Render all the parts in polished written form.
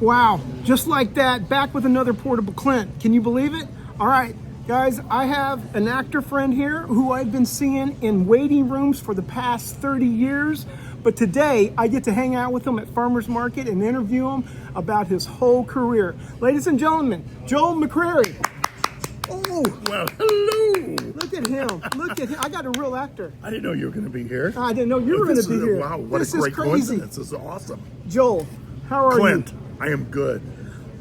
Wow, just like that, back with another Portable Clint. Can you believe it? All right, guys, I have an actor friend here who I've been seeing in waiting rooms for the past 30 years. But today, I get to hang out with him at Farmer's Market and interview him about his whole career. Ladies and gentlemen, Joel McCrary. Oh, well, hello. Look at him. Look at him. I got a real actor. I didn't know you were going to be here. I didn't know you were going to be here. Wow, what this a great is crazy. coincidence. This is awesome. Joel, how are Clint, you? I am good.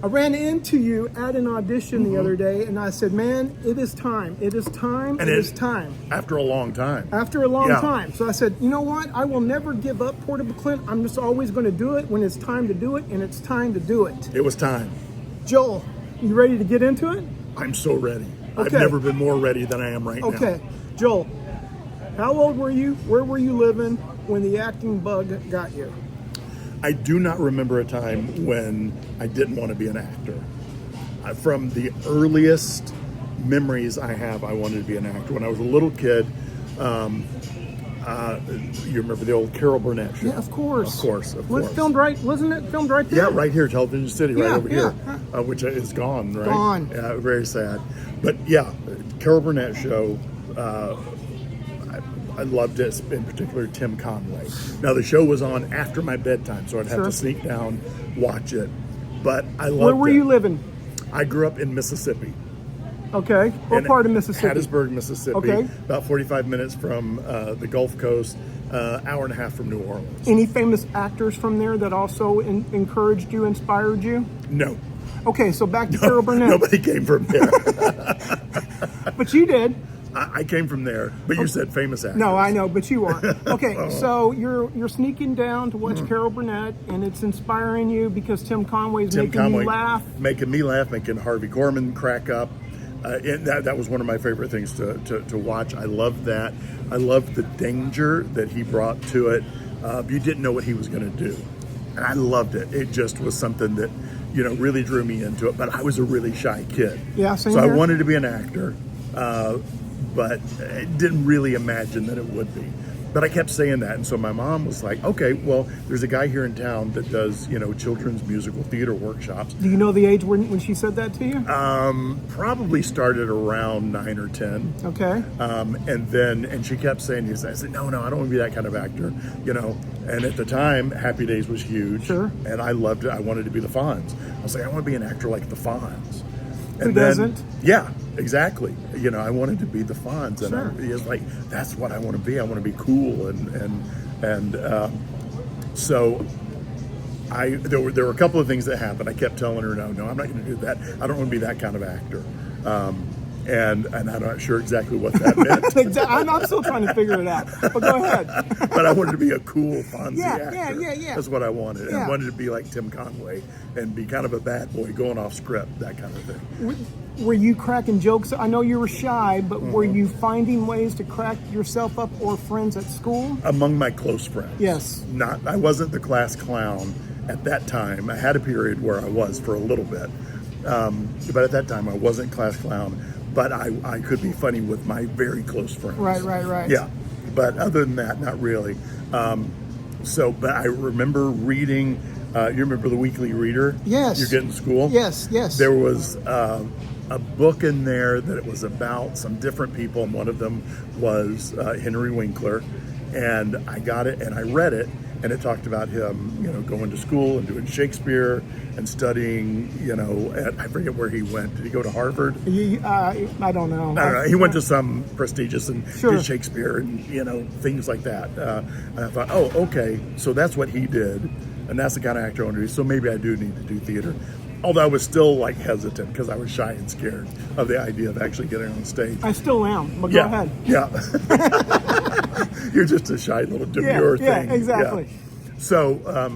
I ran into you at an audition the other day, and I said, man, it is time. It is time. And it is time. After a long time. After a long time. So I said, you know what? I will never give up Portable Clint. I'm just always going to do it when it's time to do it, and it's time to do it. It was time. Joel, you ready to get into it? I'm so ready. Okay. I've never been more ready than I am right now. Okay. Joel, how old were you? Where were you living when the acting bug got you? I do not remember a time when I didn't want to be an actor. From the earliest memories I have, I wanted to be an actor. When I was a little kid, you remember the old Carol Burnett show? Yeah, of course. Of course. Wasn't it filmed right there? Yeah, right here, Television City, right over here, Yeah. which is gone, right? Gone. Yeah, very sad. But yeah, Carol Burnett show, I loved it, in particular Tim Conway. Now, the show was on after my bedtime, so I'd have to sneak down, watch it. But I loved it. Where were you living? I grew up in Mississippi. Okay. What part of Mississippi? Hattiesburg, Mississippi. Okay. About 45 minutes from the Gulf Coast, hour and a half from New Orleans. Any famous actors from there that also encouraged you, inspired you? No. Okay, so back to Carol Burnett. Nobody came from there. But you did. I came from there, but you said famous actors. No, I know, but you aren't. Okay, so you're sneaking down to watch Carol Burnett, and it's inspiring you because Tim Conway's making you laugh. Making me laugh, making Harvey Korman crack up. That was one of my favorite things to watch. I loved that. I loved the danger that he brought to it. You didn't know what he was going to do. And I loved it. It just was something that, really drew me into it. But I was a really shy kid. Yeah, same So here. I wanted to be an actor. But I didn't really imagine that it would be. But I kept saying that, and so my mom was like, okay, well, there's a guy here in town that does, children's musical theater workshops. Do you know the age when she said that to you? Probably started around 9 or 10. Okay. And she kept saying this. I said, no, I don't want to be that kind of actor, And at the time, Happy Days was huge. Sure. And I loved it. I wanted to be the Fonz. I was like, I want to be an actor like the Fonz. Who doesn't? Yeah, exactly. I wanted to be the Fonz, and Sure. I was like, that's what I want to be. I want to be cool, so there were a couple of things that happened. I kept telling her, no, I'm not going to do that. I don't want to be that kind of actor. And I'm not sure exactly what that meant. I'm still trying to figure it out. But go ahead. But I wanted to be a cool Fonzie actor. Yeah. That's what I wanted. Yeah. I wanted to be like Tim Conway and be kind of a bad boy going off script, that kind of thing. Were you cracking jokes? I know you were shy, but were you finding ways to crack yourself up or friends at school? Among my close friends. Yes. I wasn't the class clown at that time. I had a period where I was for a little bit. But at that time, I wasn't class clown. But I could be funny with my very close friends. Right. Yeah, but other than that, not really. But I remember reading, you remember the Weekly Reader? Yes. You get in school? Yes. There was a book in there that it was about some different people, and one of them was Henry Winkler. And I got it, and I read it, and it talked about him, going to school and doing Shakespeare and studying, I forget where he went. Did he go to Harvard? I don't know. I don't know. He went to some prestigious and Sure. did Shakespeare and, things like that. And I thought, oh, okay, so that's what he did, and that's the kind of actor I want to be. So maybe I do need to do theater. Although I was still hesitant because I was shy and scared of the idea of actually getting on stage. I still am, but go ahead. Yeah. You're just a shy little demure thing. Yeah, exactly. Yeah. So a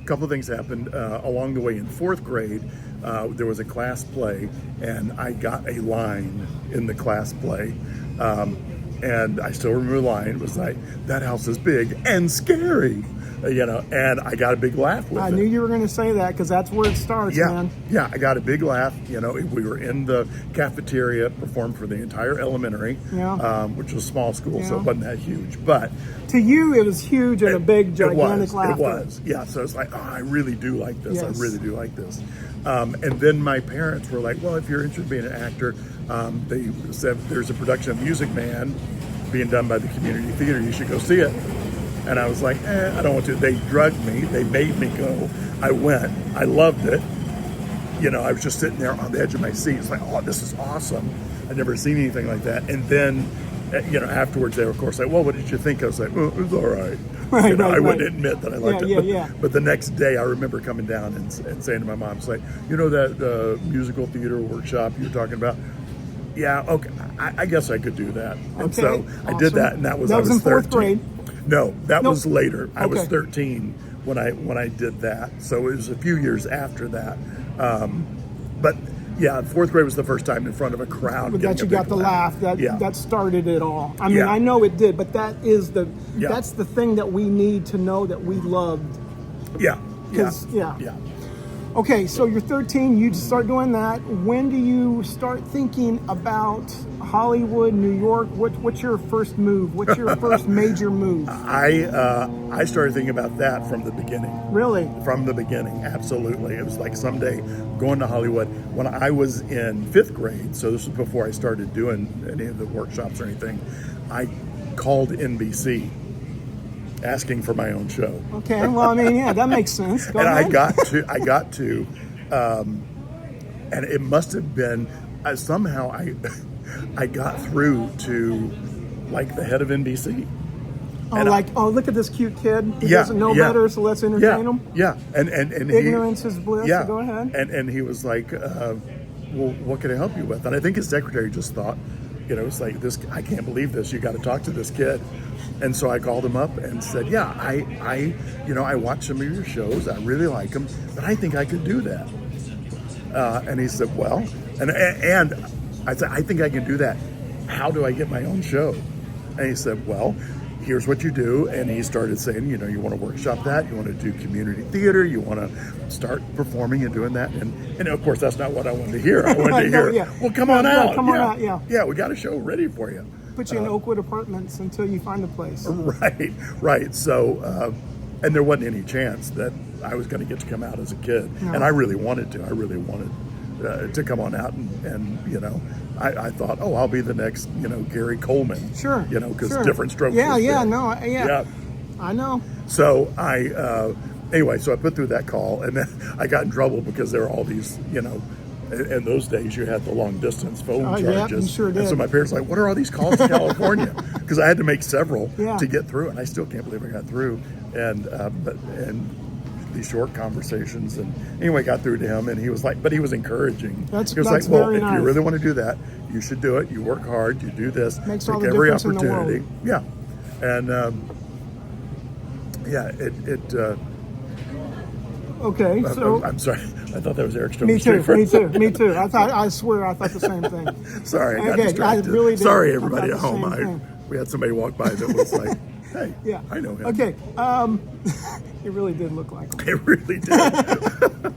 couple of things happened. Along the way in fourth grade, there was a class play, and I got a line in the class play. And I still remember the line. It was like, that house is big and scary. and I got a big laugh with it. I knew you were going to say that because that's where it starts, man. Yeah, I got a big laugh. We were in the cafeteria, performed for the entire elementary, which was a small school, so it wasn't that huge. But to you, it was huge and a big, gigantic laughter. It was, yeah. So it's like, oh, I really do like this. Yes. I really do like this. And then my parents were like, well, if you're interested in being an actor, they said there's a production of Music Man being done by the community theater. You should go see it. And I was like, I don't want to. They drugged me. They made me go. I went. I loved it. I was just sitting there on the edge of my seat. It's like, oh, this is awesome. I'd never seen anything like that. And then, afterwards, they were, of course, like, well, what did you think? I was like, well, it was all right. I wouldn't admit that I liked it. But the next day, I remember coming down and saying to my mom, it's like, that musical theater workshop you were talking about? Yeah, okay. I guess I could do that. And so I did that, and I was in fourth 13. grade. No, that was later. I was 13 when I did that. So it was a few years after that. But yeah, fourth grade was the first time in front of a crowd. But that you got the laugh. That started it all. I mean, I know it did, but that is that's the thing that we need to know that we loved. Yeah. Okay, so you're 13, you start doing that. When do you start thinking about Hollywood, New York? What's your first move? What's your first major move? I started thinking about that from the beginning. Really? From the beginning, absolutely. It was like someday going to Hollywood. When I was in 5th grade, so this was before I started doing any of the workshops or anything, I called NBC asking for my own show. Okay, well, I mean, that makes sense. Go ahead. I got to, and it must have been somehow I got through to like the head of NBC. Look at this cute kid who doesn't know better, so let's entertain him. Yeah, and ignorance is bliss. Yeah, so go ahead. And he was like, well, what can I help you with? And I think his secretary just thought, it's like this. I can't believe this. You got to talk to this kid. And so I called him up and said, yeah, I watch some of your shows. I really like them, but I think I could do that. And he said, well, and I said, I think I can do that. How do I get my own show? And he said, well, here's what you do. And he started saying, you want to workshop that. You want to do community theater. You want to start performing and doing that. And of course, that's not what I wanted to hear. I wanted to hear, well, come on out. Come on out, Yeah, we got a show ready for you. Put you in Oakwood Apartments until you find a place. Right. So, and there wasn't any chance that I was going to get to come out as a kid. No. And I really wanted to. I really wanted to come on out and I thought, oh, I'll be the next, Gary Coleman. Sure. Because Different Strokes. I know. So anyway, so I put through that call, and then I got in trouble because there were all these, in those days you had the long distance phone charges. Yeah, you sure did. And so my parents were like, what are all these calls to California? Because I had to make several to get through, and I still can't believe I got through. And these short conversations, and anyway, got through to him, and he was like, but he was encouraging. He was like, well, if you really want to do that, you should do it. You work hard, you do this, makes take all the every difference opportunity. In the world. Yeah. And okay, so I'm sorry. I thought that was Eric Stone. Me too. I swear, I thought the same thing. Sorry, I got distracted. I really did. Sorry, everybody at home. We had somebody walk by that was like, "Hey, I know him." Okay, it really did look like him. It really did.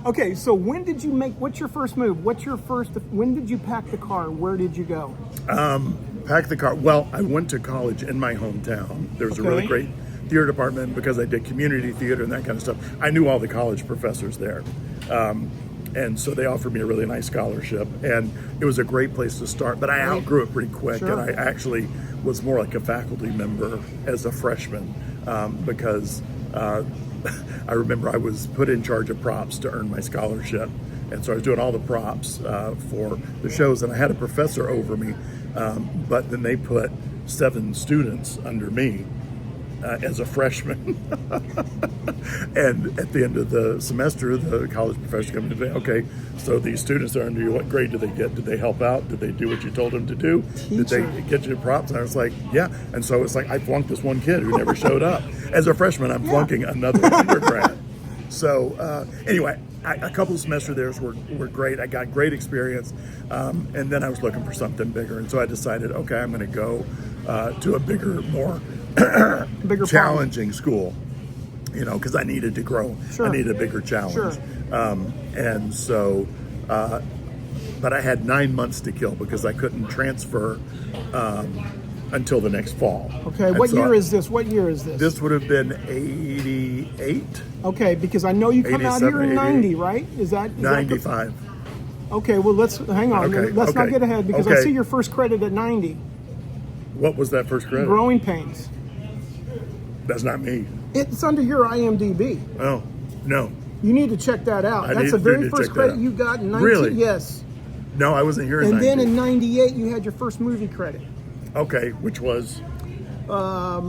Okay, so when did you what's your first move? When did you pack the car? Where did you go? Pack the car. Well, I went to college in my hometown. There was a really great theater department because I did community theater and that kind of stuff. I knew all the college professors there. And so they offered me a really nice scholarship, and it was a great place to start, but I outgrew it pretty quick. Sure. And I actually was more like a faculty member as a freshman because I remember I was put in charge of props to earn my scholarship. And so I was doing all the props for the shows, and I had a professor over me, but then they put 7 students under me as a freshman. And at the end of the semester, the college professor comes in and says, okay, so these students are under you. What grade did they get? Did they help out? Did they do what you told them to do? Did they get you props? And I was like, yeah. And so it's like I flunked this one kid who never showed up. As a freshman, I'm flunking another undergrad. So anyway, a couple of semesters there were great. I got great experience. And then I was looking for something bigger. And so I decided, okay, I'm going to go to a bigger, more challenging school. you know, because I needed to grow. Sure. I needed a bigger challenge. Sure. And so, but I had 9 months to kill because I couldn't transfer until the next fall. Okay, And what so year is this? What year is this? This would have been 88. Okay, because I know you come out here in 90, right? Is that 95. Okay, well, let's hang on. Okay, Let's not okay, get ahead because I okay. see your first credit at 90. What was that first credit? Growing Pains. That's not me. It's under your IMDb. Oh, no. You need to check that out. I That's need- the very need to first check that credit out. you got in 19. Really? Yes. No, I wasn't here in And 90. then in 98, you had your first movie credit. Okay, which was? I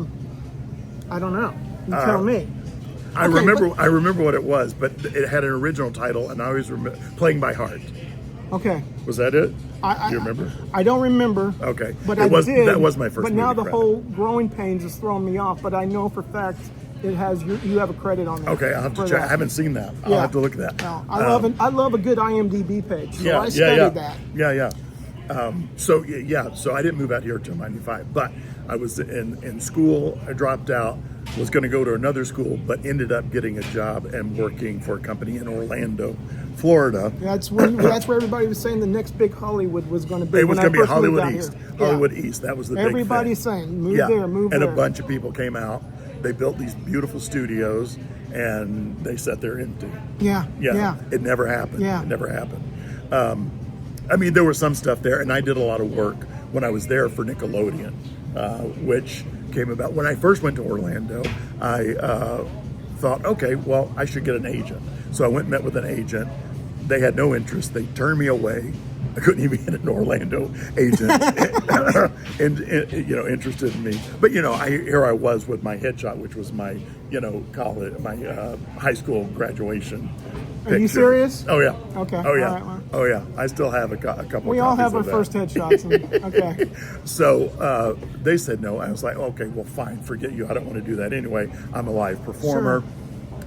don't know. You tell me. I Okay, remember. but- I remember what it was, but it had an original title, and I always remember Playing by Heart. Okay. Was that it? Do I you remember? I don't remember. Okay, But it was. I did. That was my first. But now movie the credit. whole Growing Pains is throwing me off. But I know for fact it has you have a credit on there. Okay, I'll have to for check. that. I haven't seen that. I'll Yeah. have to look at that. No, I love a good IMDb page. So Yeah, I studied that. Yeah. So I didn't move out here until 95, but I was in school. I dropped out, was going to go to another school, but ended up getting a job and working for a company in Orlando, Florida. That's where everybody was saying the next big Hollywood was going to be. It was when I going to be first moved Hollywood out East. here. Yeah. Hollywood East. That was the Everybody's big thing. saying move there, move and there. a bunch of people came out. They built these beautiful studios, and they sat there empty. Yeah. It never happened. Yeah. It never happened. I mean, there was some stuff there, and I did a lot of work when I was there for Nickelodeon, which came about. When I first went to Orlando, I thought, okay, well, I should get an agent. So I went and met with an agent. They had no interest. They turned me away. I couldn't even get an Orlando agent and interested in me. But here I was with my headshot, which was my college, my high school graduation. Are you picture. serious? Oh yeah. Okay. Oh yeah. All right, well. Oh yeah. I still have a couple. We all have our copies of first that. headshots. Okay. So they said no. I was like, okay, well, fine, forget you. I don't want to do that anyway. I'm a live performer. Sure.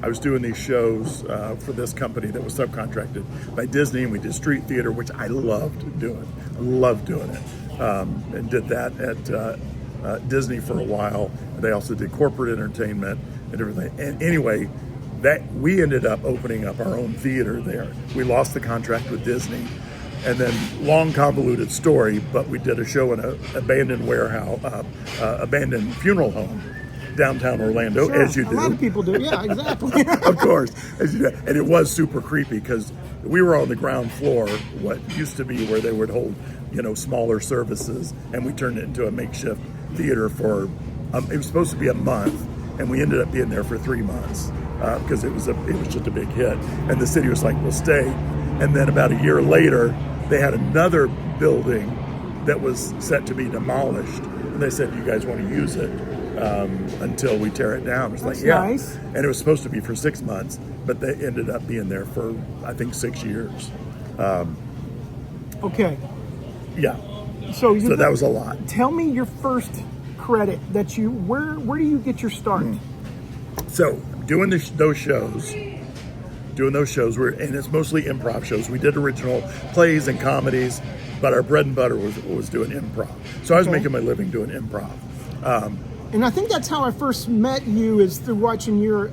I was doing these shows for this company that was subcontracted by Disney, and we did street theater, which I loved doing. I loved doing it, and did that at Disney for a while. They also did corporate entertainment and everything. And anyway, that we ended up opening up our own theater there. We lost the contract with Disney, and then long convoluted story, but we did a show in an abandoned warehouse, abandoned funeral home, downtown Orlando, Sure. as you do. A lot of people do. Yeah, exactly. Of course, as you do. And it was super creepy because we were on the ground floor, what used to be where they would hold, smaller services, and we turned it into a makeshift theater for. It was supposed to be a month, and we ended up being there for 3 months because it was just a big hit. And the city was like, "We'll stay." And then about a year later, they had another building that was set to be demolished, and they said, "You guys want to use it?" Until we tear it down. It's That's like, yeah. nice. And it was supposed to be for 6 months, but they ended up being there for, I think, 6 years. Okay. Yeah. So that was a lot. Tell me your first credit that you. Where do you get your start? So doing those shows, and it's mostly improv shows. We did original plays and comedies, but our bread and butter was doing improv. So I was Okay. making my living doing improv. And I think that's how I first met you, is through watching you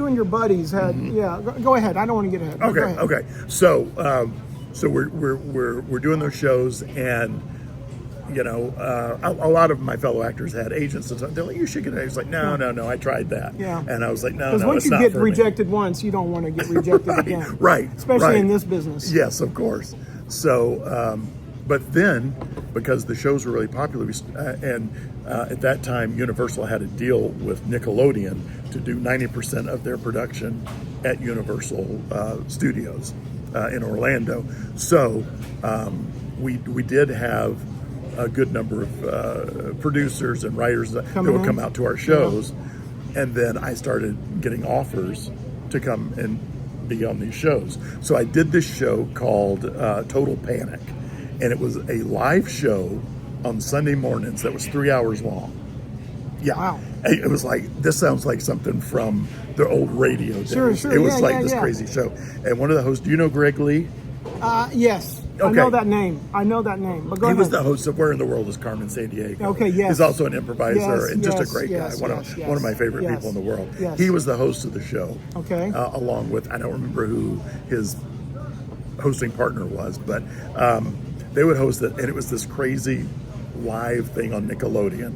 and your buddies had. Yeah, go ahead. I don't want to get ahead. Go ahead. Okay. So we're doing those shows, and a lot of my fellow actors had agents, and so they're like, "You should get it." I was like, "No, I tried that." Yeah. And I was like, "No, Because once it's you not get for me." rejected once, you don't want to get rejected again. Right. Especially right. in this business. Yes, of course. So, but then, because the shows were really popular, at that time, Universal had a deal with Nickelodeon to do 90% of their production at Universal Studios in Orlando. So we did have a good number of producers and writers that would come out to our shows, and then I started getting offers to come and be on these shows. So I did this show called Total Panic, and it was a live show on Sunday mornings that was 3 hours long. Yeah. Wow. It was like, this sounds like something from the old radio days. Sure. It was Yeah, like yeah, this yeah. crazy show. And one of the hosts, do you know Greg Lee? Yes. I know that name. But go He ahead. was the host of Where in the World is Carmen Sandiego. Okay, yes. He's also an improviser and just a great guy. Yes, One of my favorite people in the world. Yes. He was the host of the show. Okay. Along with, I don't remember who his hosting partner was, but they would host it, and it was this crazy live thing on Nickelodeon,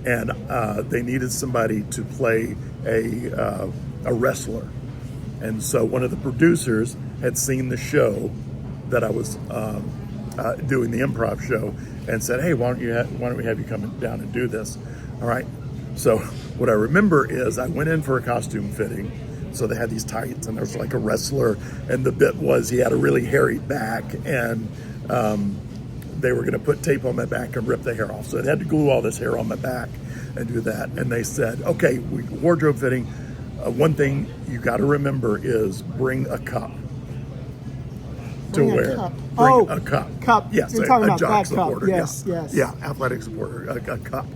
and they needed somebody to play a wrestler, and so one of the producers had seen the show that I was doing, the improv show, and said, "Hey, why don't we have you come down and do this?" All right. So what I remember is I went in for a costume fitting. So they had these tights, and there was like a wrestler, and the bit was he had a really hairy back, and they were going to put tape on my back and rip the hair off. So they had to glue all this hair on my back and do that. And they said, "Okay, wardrobe fitting. One thing you got to remember is bring a cup to wear. Bring a cup. Cup. Yes, You're talking about jock that supporter. Cup. Yes, yes. Yeah, athletic supporter, a cup."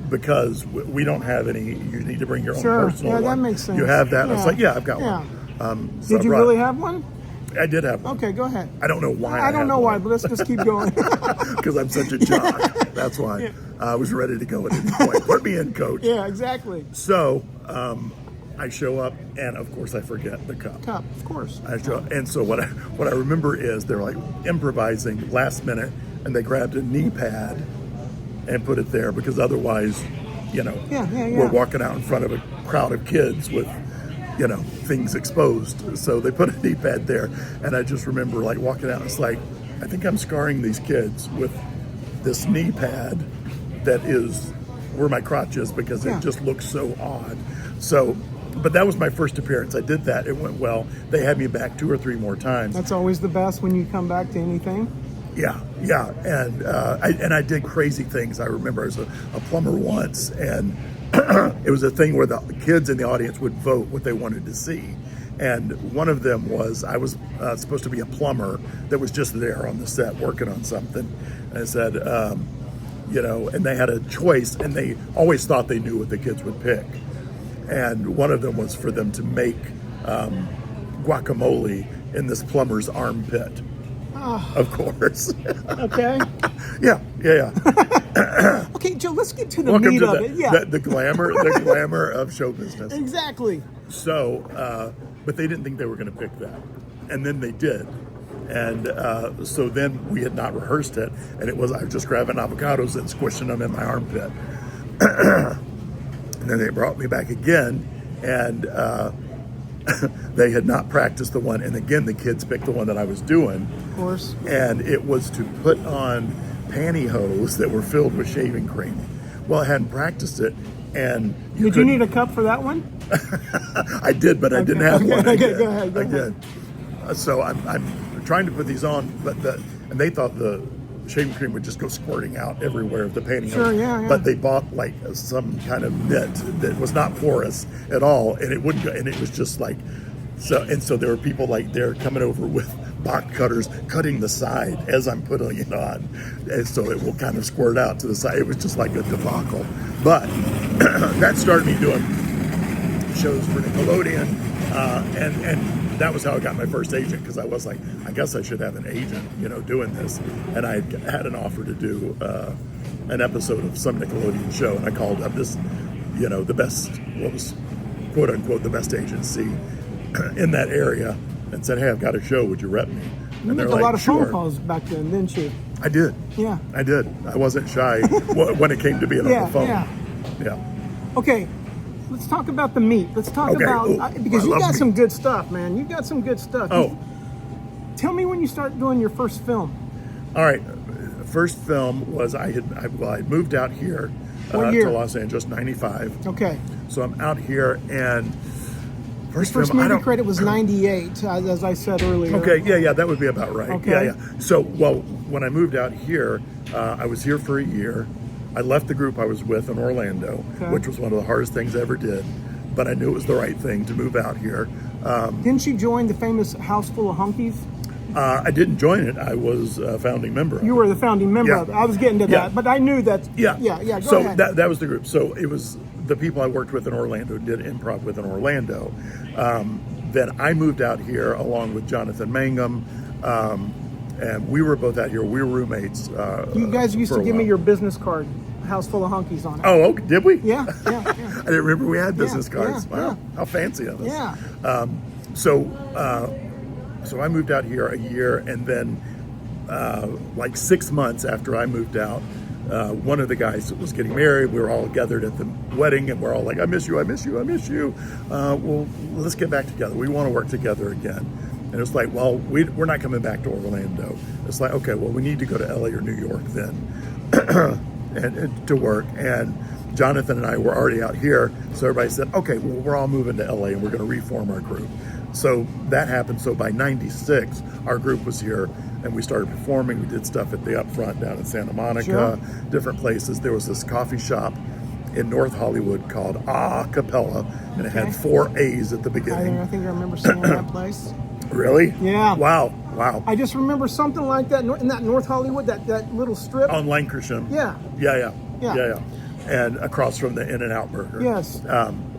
Because we don't have any. You need to bring your own personal one. Yeah, that makes sense. You have that? Yeah. I was like, yeah, I've got one. Did you really have one? I did have one. Okay, go ahead. I don't know why. I don't know why, but let's just keep going. Because I'm such a jock. That's why. Yeah. I was ready to go at any point. Put me in, coach. Yeah, exactly. So I show up, and of course I forget the cup. Cup, of course. I show up, and so what I remember is they're like improvising last minute, and they grabbed a knee pad and put it there, because otherwise, we're walking out in front of a crowd of kids with, things exposed. So they put a knee pad there, and I just remember like walking out. It's like, I think I'm scarring these kids with this knee pad that is where my crotch is, because it just looks so odd. So, but that was my first appearance. I did that. It went well. They had me back 2 or 3 more times. That's always the best when you come back to anything. Yeah, and I did crazy things. I remember I was a plumber once, and it was a thing where the kids in the audience would vote what they wanted to see. And one of them was, I was supposed to be a plumber that was just there on the set working on something. And I said, and they had a choice, and they always thought they knew what the kids would pick. And one of them was for them to make guacamole in this plumber's armpit. Of course. Okay. Yeah. Okay, Joe, let's get to the Welcome meat to of it. Yeah. the glamour of show business. Exactly. So, but they didn't think they were going to pick that, and then they did, and so then we had not rehearsed it, and it was I was just grabbing avocados and squishing them in my armpit, and then they brought me back again, and they had not practiced the one, and again the kids picked the one that I was doing. Of course. And it was to put on pantyhose that were filled with shaving cream. Well, I hadn't practiced it, and Did you need a cup for that one? I did, but I didn't have one. Okay, go ahead. I did. So I'm trying to put these on, and they thought the shaving cream would just go squirting out everywhere of the pantyhose. Sure, yeah. But they bought like some kind of knit that was not porous at all, and it wouldn't go, and it was just like so. And so there were people like there coming over with box cutters, cutting the side as I'm putting it on, and so it will kind of squirt out to the side. It was just like a debacle. But that started me doing shows for Nickelodeon, and that was how I got my first agent, because I was like, I guess I should have an agent, doing this. And I had an offer to do an episode of some Nickelodeon show, and I called up this, the best, what was quote unquote the best agency in that area, and said, hey, I've got a show, would you rep me? You And made they're a like, lot of sure. phone calls back then, didn't you? I did. Yeah. I did. I wasn't shy when it came to being on the phone. Yeah. Okay, let's talk about the meat. Let's talk about, because you got some good stuff, man. You got some good stuff. Tell me when you start doing your first film. All right. First film was I moved out here to Los Angeles, 95. Okay. So I'm out here, and First film, movie credit was 98, as I said earlier. Okay, yeah, that would be about right. Okay. Yeah. So, when I moved out here, I was here for a year. I left the group I was with in Orlando, which was one of the hardest things I ever did, but I knew it was the right thing to move out here. Didn't you join the famous House Full of Hunkies? I didn't join it. I was a founding member. You were the founding member of it. I was getting to that, but I knew that. Go ahead. So that was the group. So it was the people I worked with in Orlando, did improv with in Orlando. Then I moved out here along with Jonathan Mangum, and we were both out here. We were roommates. You guys used for to a give me while. your business card, house full of hunkies on it. Oh, okay. Did we? Yeah. I didn't remember we had business cards. yeah, Wow, how fancy of us. Yeah. So I moved out here a year, and then like 6 months after I moved out, one of the guys was getting married. We were all gathered at the wedding, and we're all like, I miss you, I miss you, I miss you. Well, let's get back together. We want to work together again. And it's like, well, we're not coming back to Orlando. It's like, okay, well, we need to go to LA or New York then and to work. And Jonathan and I were already out here. So everybody said, okay, well, we're all moving to LA and we're going to reform our group. So that happened. So by 96, our group was here and we started performing. We did stuff at the Upfront down in Santa Monica, different places. There was this coffee shop in North Hollywood called A Cappella, and it had 4 A's at the beginning. I think I remember seeing that place. Really? Yeah. Wow. I just remember something like that in that North Hollywood, that little strip. On Lancashire. Yeah. Yeah. And across from the In-N-Out Burger. Yes.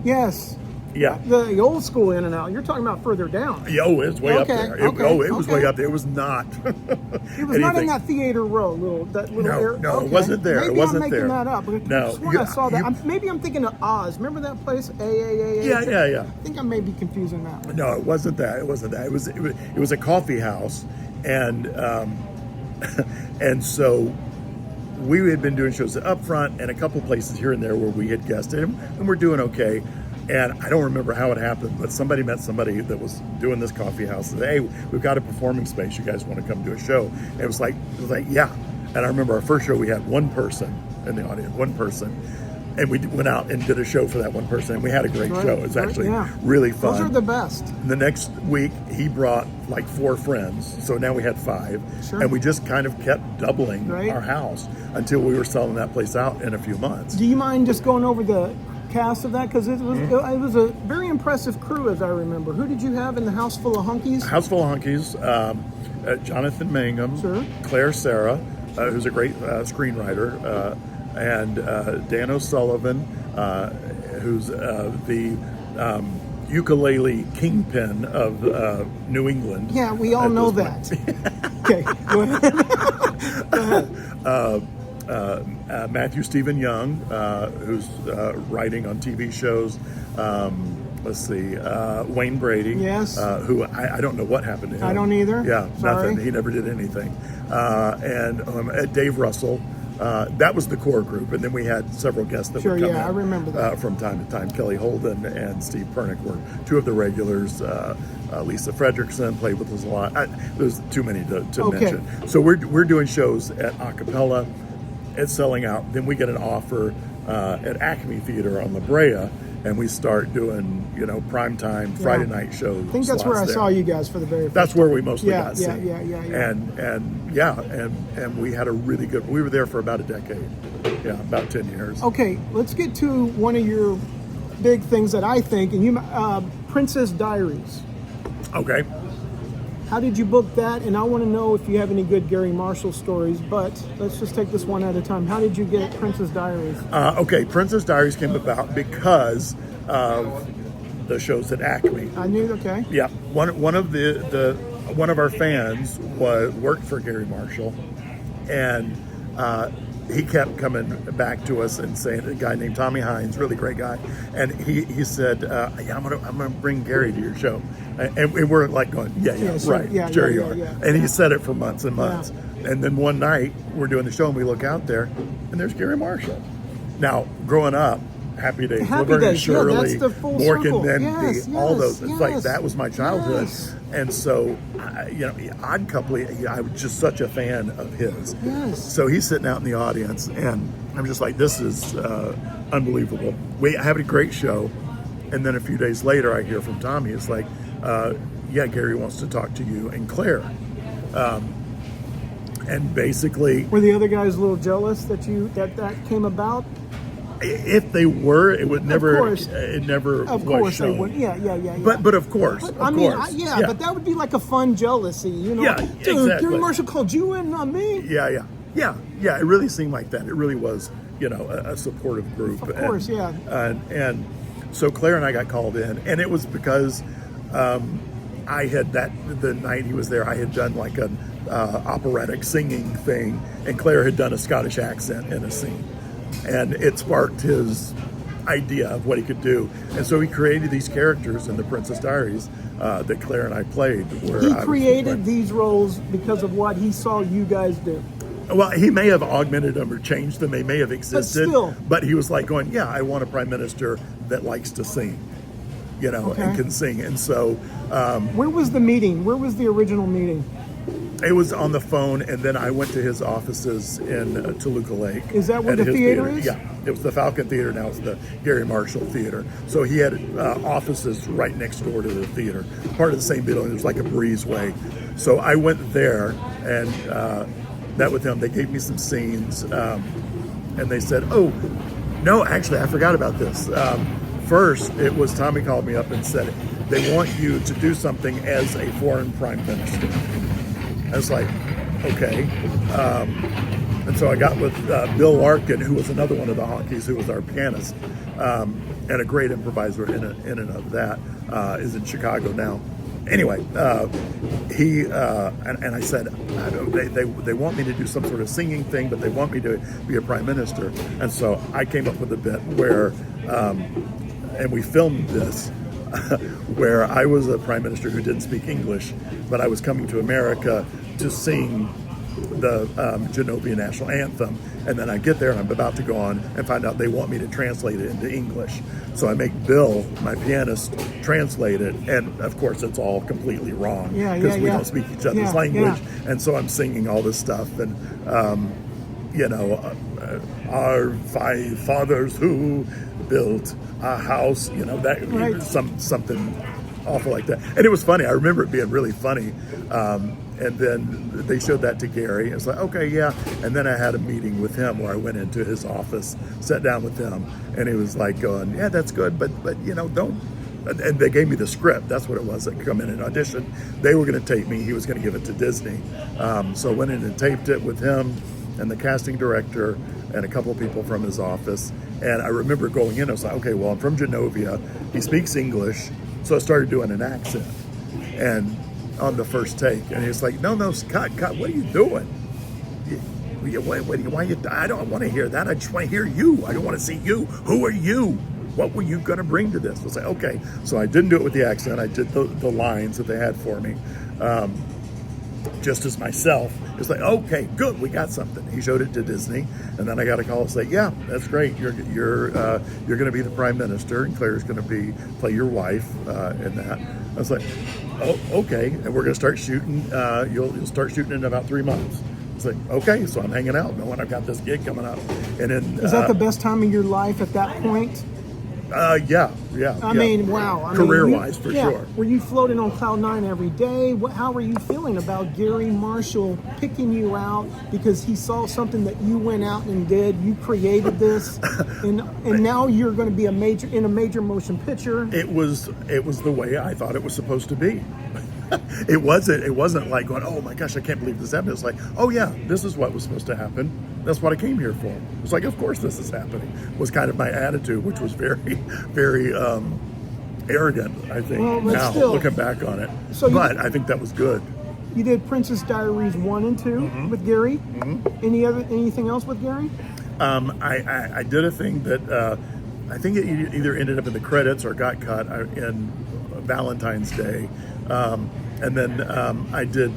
Yes. Yeah. The old school In-N-Out. You're talking about further down. Oh, it was way up there. It was way up there. It was not. It was not in that theater row, that little area. No, it wasn't there. Maybe it wasn't I'm there. making that up. No, I saw that. Maybe I'm thinking of Oz. Remember that place? Yeah. I think I may be confusing that one. No, it wasn't that. It was a coffee house, and and so we had been doing shows at Upfront and a couple places here and there where we had guested, and we're doing okay. And I don't remember how it happened, but somebody met somebody that was doing this coffee house. And said, hey, we've got a performing space. You guys want to come do a show? And it was like, yeah. And I remember our first show, we had one person in the audience, one person. And we went out and did a show for that one person. And we had a great show. It was actually really fun. Those are the best. And the next week, he brought like 4 friends. So now we had 5. Sure. And we just kind of kept doubling our house until we were selling that place out in a few months. Do you mind just going over the cast of that? Because it was a very impressive crew, as I remember. Who did you have in the House Full of Hunkies? House Full of Hunkies, Jonathan Mangum, Claire Sarah, who's a great screenwriter, and Dan O'Sullivan, who's the ukulele kingpin of New England. Yeah, we all know that. Okay, go ahead. Matthew Stephen Young, who's writing on TV shows. Let's see, Wayne Brady. Yes. Who I don't know what happened to him. I don't either. Yeah, Sorry. nothing. He never did anything. And Dave Russell. That was the core group, and then we had several guests that would come in. I remember that. From time to time. Kelly Holden and Steve Pernick were 2 of the regulars. Lisa Fredrickson played with us a lot. There's too many to mention. So we're doing shows at A Cappella. It's selling out. Then we get an offer at Acme Theater on La Brea, and we start doing primetime Friday night shows. I think that's where I saw you guys for the very first That's where we mostly got seen. Yeah. And we had a really good. We were there for about a decade. Yeah, about 10 years. Okay, let's get to one of your big things that I think, and Princess Diaries. Okay. How did you book that? And I want to know if you have any good Gary Marshall stories, but let's just take this one at a time. How did you get Princess Diaries? Okay, Princess Diaries came about because of the shows at Acme. I knew, okay. Yeah, one of our fans worked for Gary Marshall, and he kept coming back to us and saying, a guy named Tommy Hines, really great guy, and he said, yeah, I'm gonna bring Gary to your show, and we're like going, sure you are. And he said it for months and months, and then one night we're doing the show and we look out there, and there's Gary Marshall. Now, growing up, Happy Days, Laverne and Shirley, Mork and Mindy, all those. It's like that was my childhood, and so Odd Couple. I was just such a fan of his. So he's sitting out in the audience, and I'm just like, this is unbelievable. We have a great show, and then a few days later, I hear from Tommy. It's like, Gary wants to talk to you and Claire. And basically, were the other guys a little jealous that that came about? If they were, it would never. Of course. It never of was course shown. They would. Yeah. But of course, but, of course. But that would be like a fun jealousy, Yeah, Dude, exactly. Gary Marshall called you in, not me. Yeah. It really seemed like that. It really was, a supportive group. Of course, And so Claire and I got called in, and it was because I had the night he was there, I had done like a operatic singing thing, and Claire had done a Scottish accent in a scene, and it sparked his idea of what he could do, and so he created these characters in the Princess Diaries that Claire and I played. Where he created these roles because of what he saw you guys do. Well, he may have augmented them or changed them. They may have existed, still. But he was like going, "Yeah, I want a prime minister that likes to sing, and can sing." And so, where was the meeting? Where was the original meeting? it was on the phone, and then I went to his offices in Toluca Lake. Is that where at the his theater is? Yeah, it was the Falcon Theater. Now it's the Gary Marshall Theater. So he had offices right next door to the theater, part of the same building. It was like a breezeway. So I went there and met with him. They gave me some scenes, and they said, "Oh, no, actually, I forgot about this." First, it was Tommy called me up and said, "They want you to do something as a foreign prime minister." I was like, okay. And so I got with Bill Larkin, who was another one of the honkies, who was our pianist, and a great improviser in and of that, is in Chicago now. Anyway, he and I said, they want me to do some sort of singing thing, but they want me to be a prime minister. And so I came up with a bit where, and we filmed this, where I was a prime minister who didn't speak English, but I was coming to America to sing the Genovian national anthem, and then I get there and I'm about to go on and find out they want me to translate it into English. So I make Bill, my pianist, translate it, and of course it's all completely wrong because we don't speak each other's language. And so I'm singing all this stuff, and our five fathers who built a house, that something awful like that. And it was funny. I remember it being really funny. And then they showed that to Gary. It's like, okay, yeah. And then I had a meeting with him where I went into his office, sat down with him, and he was like going, "Yeah, that's good, but don't." And they gave me the script. That's what it was. They could come in and audition. They were going to tape me. He was going to give it to Disney. So I went in and taped it with him and the casting director and a couple of people from his office. And I remember going in, I was like, okay, well, I'm from Genovia. He speaks English. So I started doing an accent. And on the first take, and he's like, no, cut, what are you doing? I don't want to hear that. I just want to hear you. I don't want to see you. Who are you? What were you going to bring to this? I was like, okay. So I didn't do it with the accent. I did the lines that they had for me, just as myself. It's like, okay, good, we got something. He showed it to Disney, and then I got a call and say, yeah, that's great. You're going to be the prime minister, and Claire's going to play your wife in that. I was like, oh, okay, and we're going to start shooting. You'll start shooting in about 3 months. It's like, okay, so I'm hanging out knowing I've got this gig coming up. And then is that the best time of your life at that point? Yeah. I mean, wow. Career-wise, for sure. Were you floating on cloud nine every day? How were you feeling about Gary Marshall picking you out because he saw something that you went out and did? You created this, and now you're going to be in a major motion picture. It was the way I thought it was supposed to be. It wasn't like going, oh my gosh, I can't believe this happened. It's like, oh yeah, this is what was supposed to happen. That's what I came here for. It's like, of course this is happening. Was kind of my attitude, which was very, very arrogant, I think, now looking back on it. But I think that was good. You did Princess Diaries 1 and 2 with Gary. Mm-hmm. Anything else with Gary? I did a thing that I think it either ended up in the credits or got cut in Valentine's Day. And then I did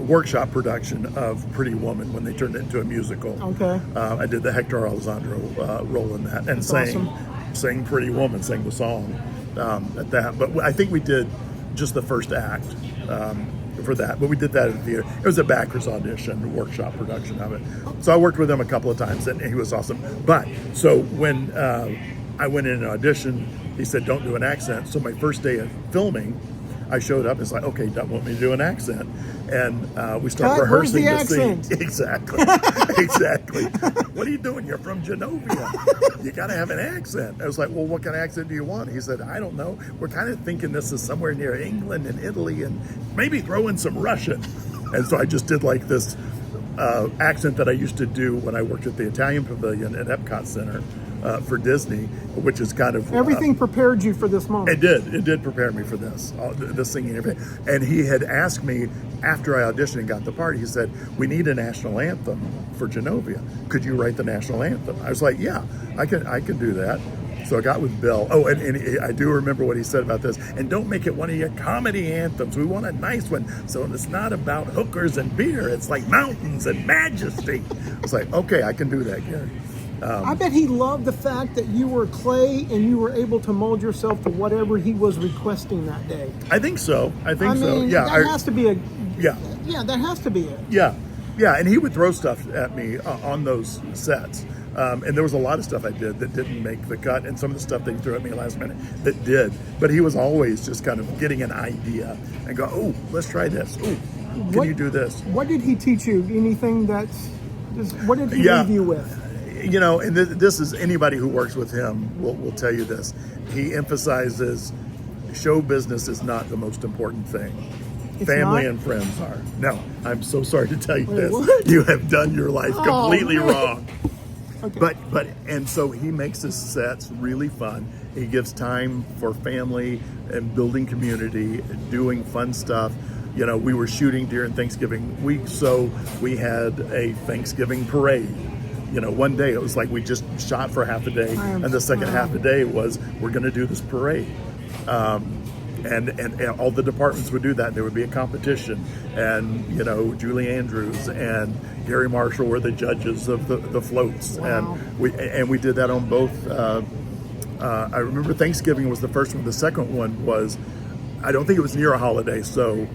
workshop production of Pretty Woman when they turned it into a musical. Okay. I did the Hector Alessandro role in that, and sang Pretty Woman, sang the song at that. But I think we did just the first act for that. But we did that in the theater. It was a backers audition, workshop production of it. So I worked with him a couple of times, and he was awesome. But so when I went in and auditioned, he said, don't do an accent. So my first day of filming, I showed up and it's like, okay, don't want me to do an accent. And we start rehearsing the scene. Exactly. Exactly. What are you doing? You're from Genovia. You got to have an accent. I was like, well, what kind of accent do you want? He said, I don't know. We're kind of thinking this is somewhere near England and Italy and maybe throw in some Russian. And so I just did like this accent that I used to do when I worked at the Italian Pavilion at Epcot Center. for Disney, which is kind of Everything prepared you for this moment. It did prepare me for this, this singing. And he had asked me after I auditioned and got the part, he said, "We need a national anthem for Genovia. Could you write the national anthem?" I was like, "Yeah, I can do that." So I got with Bill. Oh, and I do remember what he said about this. "And don't make it one of your comedy anthems. We want a nice one. So it's not about hookers and beer. It's like mountains and majesty." I was like, "Okay, I can do that, Gary." I bet he loved the fact that you were clay and you were able to mold yourself to whatever he was requesting that day. I think so. I mean, yeah, that has to be a. Yeah. Yeah, that has to be it. Yeah. And he would throw stuff at me on those sets. And there was a lot of stuff I did that didn't make the cut, and some of the stuff that he threw at me last minute that did. But he was always just kind of getting an idea and go, "Oh, let's try this. Oh, can you do this?" What did he teach you? Anything that's what did he leave you with? You know, and this is anybody who works with him will tell you this. He emphasizes show business is not the most important thing. It's Family not? and friends are. No, I'm so sorry to tell you Wait, this. what? You have done your life completely man. wrong. Okay. But and so he makes his sets really fun. He gives time for family and building community, and doing fun stuff. You know, we were shooting during Thanksgiving week, so we had a Thanksgiving parade. You know, one day it was like we just shot for half a day, and the second half a day was we're going to do this parade. And all the departments would do that. There would be a competition, and you know, Julie Andrews and Gary Marshall were the judges of the floats. Wow. And we did that on both. I remember Thanksgiving was the first one. The second one was, I don't think it was near a holiday,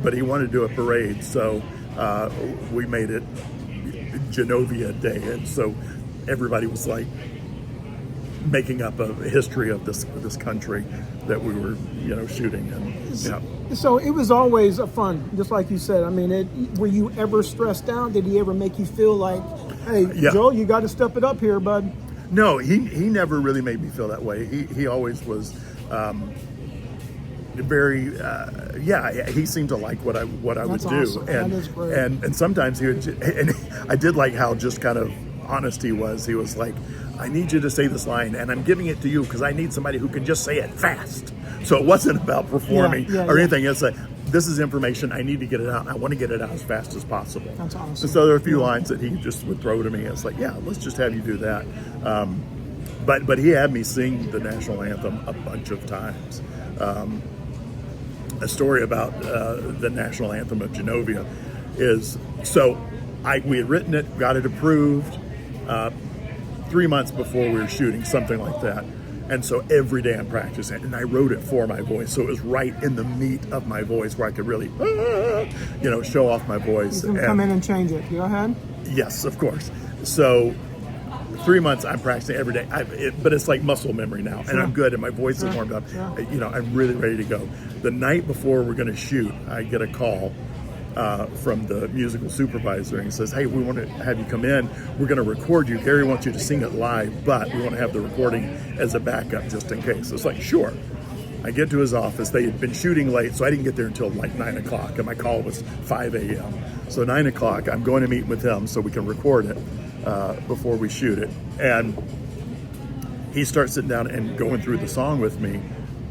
but he wanted to do a parade, so we made it Genovia Day, and so everybody was like making up a history of this country that we were, you know, shooting. And yeah. So it was always a fun, just like you said. I mean, were you ever stressed out? Did he ever make you feel like, "Hey, Yeah. Joel, you got to step it up here, bud"? No, he never really made me feel that way. He always was very he seemed to like what I would That's do. awesome. And That is great. and sometimes he would, and I did like how just kind of honest he was. He was like, "I need you to say this line, and I'm giving it to you because I need somebody who can just say it fast." So it wasn't about performing or anything. It's like, this is information, I need to get it out. I want to get it out as fast as possible. That's awesome. And so there are a few lines that he just would throw to me. It's like, yeah, let's just have you do that. But he had me sing the national anthem a bunch of times. A story about the national anthem of Genovia is, we had written it, got it approved 3 months before we were shooting, something like that. And so every day I'm practicing, and I wrote it for my voice, so it was right in the meat of my voice where I could really, show off my voice. You can come in and change it. Go ahead. Yes, of course. So 3 months I'm practicing every day, but it's like muscle memory now, and I'm good, and my voice is warmed up. You know, I'm really ready to go. The night before we're going to shoot, I get a call from the musical supervisor, and he says, "Hey, we want to have you come in. We're going to record you. Gary wants you to sing it live, but we want to have the recording as a backup just in case." It's like, sure. I get to his office. They had been shooting late, so I didn't get there until like 9 o'clock, and my call was 5 a.m. So 9 o'clock, I'm going to meet with him so we can record it before we shoot it. And he starts sitting down and going through the song with me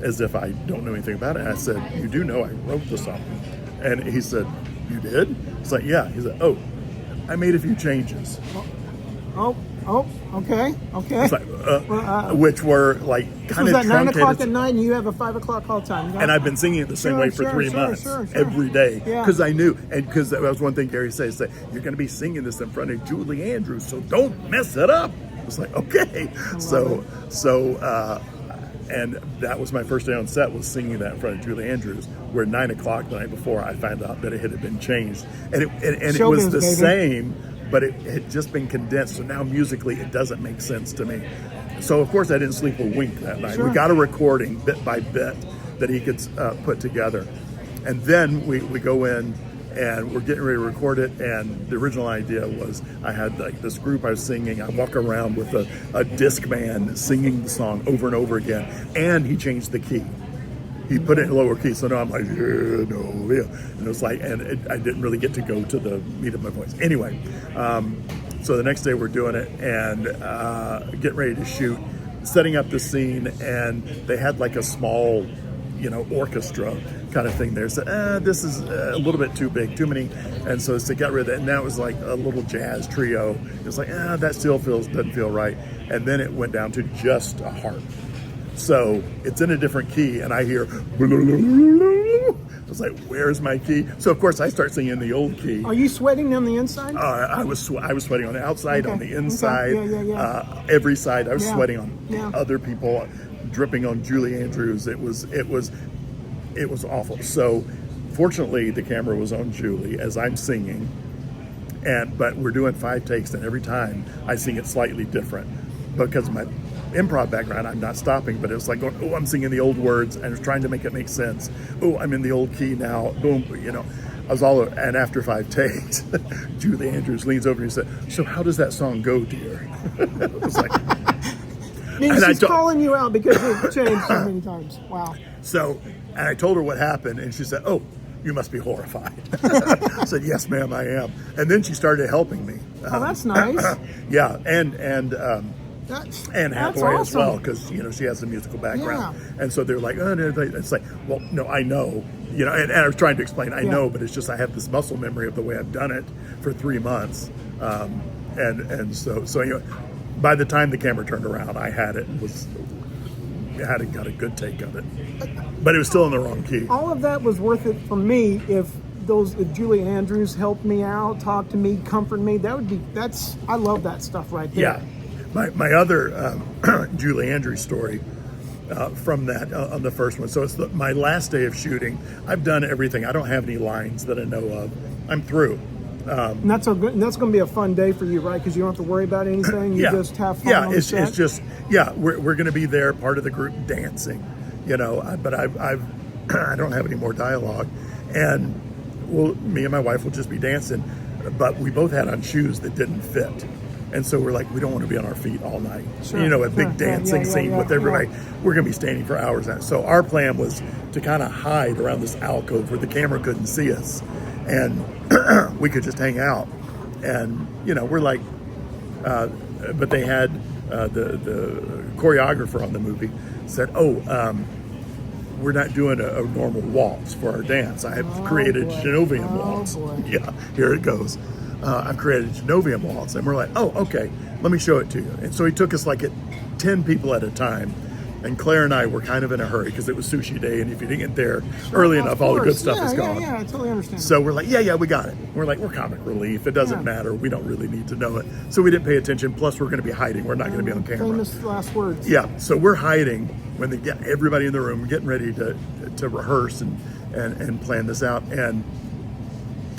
as if I don't know anything about it. And I said, "You do know I wrote the song." And he said, "You did?" It's like, "Yeah." He said, "Oh, I made a few changes." Okay. It's like, which were like kind of Was that 9 o'clock truncated. at night, and you have a 5 o'clock call time? And I've been singing it the same way for 3 months, every day, because I knew, and because that was one thing Gary said, "You're going to be singing this in front of Julie Andrews, so don't mess it up." It's like, okay, and that was my first day on set, was singing that in front of Julie Andrews, where 9 o'clock the night before I found out that it had been changed, and it was the same, but it had just been condensed, so now musically it doesn't make sense to me. So of course I didn't sleep a wink that night. We got a recording bit by bit that he could put together, and then we go in and we're getting ready to record it. And the original idea was, I had like this group I was singing. I walk around with a disc man singing the song over and over again, and he changed the key. He put it in lower key, so now I'm like, and it was like, I didn't really get to go to the meat of my voice. Anyway, so the next day we're doing it and getting ready to shoot. setting up the scene, and they had like a small, orchestra kind of thing there. So this is a little bit too big, too many, and so they got rid of that. And now it was like a little jazz trio. It was like that still doesn't feel right. And then it went down to just a harp. So it's in a different key, and I hear. I was like, "Where's my key?" So of course I start singing in the old key. Are you sweating on the inside? I was sweating on the outside, Okay. on the inside, Okay. Yeah. every side. I was Yeah. sweating on Yeah. other people, dripping on Julie Andrews. It was awful. So fortunately, the camera was on Julie as I'm singing, but we're doing 5 takes, and every time I sing it slightly different because of my improv background. I'm not stopping, but it was like going, oh, I'm singing the old words and I was trying to make it make sense. Oh, I'm in the old key now. Boom, I was all, and after 5 takes, Julie Andrews leans over and said, "So how does that song go, dear?" It was like, She's calling you out because you've changed so many times. Wow. So, and I told her what happened, and she said, "Oh, you must be horrified." I said, "Yes, ma'am, I am." And then she started helping me. Oh, that's nice. Yeah, and Anne Hathaway awesome. as well, because she has a musical background, and so they're like, "Oh, no." It's like, well, no, I know, and I was trying to explain, I know, but it's just I have this muscle memory of the way I've done it for 3 months, and so anyway, by the time the camera turned around, I had it and got a good take of it, but it was still in the wrong key. All of that was worth it for me if Julie Andrews helped me out, talked to me, comfort me. I love that stuff right there. Yeah. My other Julie Andrews story from that on the first one. So it's my last day of shooting. I've done everything. I don't have any lines that I know of. I'm through. And that's going to be a fun day for you, right? Because you don't have to worry about anything. You just have fun. On the set. It's just we're going to be there, part of the group dancing, But I don't have any more dialogue, and me and my wife will just be dancing. But we both had on shoes that didn't fit. And so we're like, we don't want to be on our feet all night. Sure, a big dancing scene with everybody. Yeah. We're going to be standing for hours. So our plan was to kind of hide around this alcove where the camera couldn't see us. And we could just hang out. And, we're like, but they had the choreographer on the movie said, we're not doing a normal waltz for our dance. I have created a Genovian waltz. Boy. Yeah, here it goes. I've created a Genovian waltz. And we're like, oh, okay, let me show it to you. And so he took us like 10 people at a time. And Claire and I were kind of in a hurry because it was sushi day. And if you didn't get there early enough, all the good stuff is gone. Yeah, I totally understand. So we're like, yeah, we got it. We're like, we're comic relief. It doesn't matter. We don't really need to know it. So we didn't pay attention. Plus, we're going to be hiding. We're not going to be on camera. Famous last words. Yeah, so we're hiding when they get everybody in the room, getting ready to rehearse and plan this out. And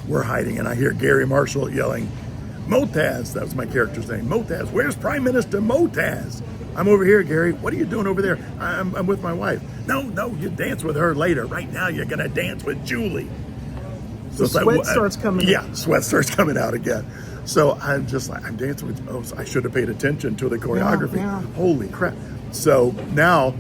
we're hiding, and I hear Gary Marshall yelling, "Motaz," that was my character's name, "Motaz, where's Prime Minister Motaz?" "I'm over here, Gary." "What are you doing over there?" I'm with my wife." No, you dance with her later. Right now, you're going to dance with Julie. So sweat starts coming out. Yeah, sweat starts coming out again. So I'm just like, I'm dancing with, so I should have paid attention to the choreography. Yeah. Holy crap. So now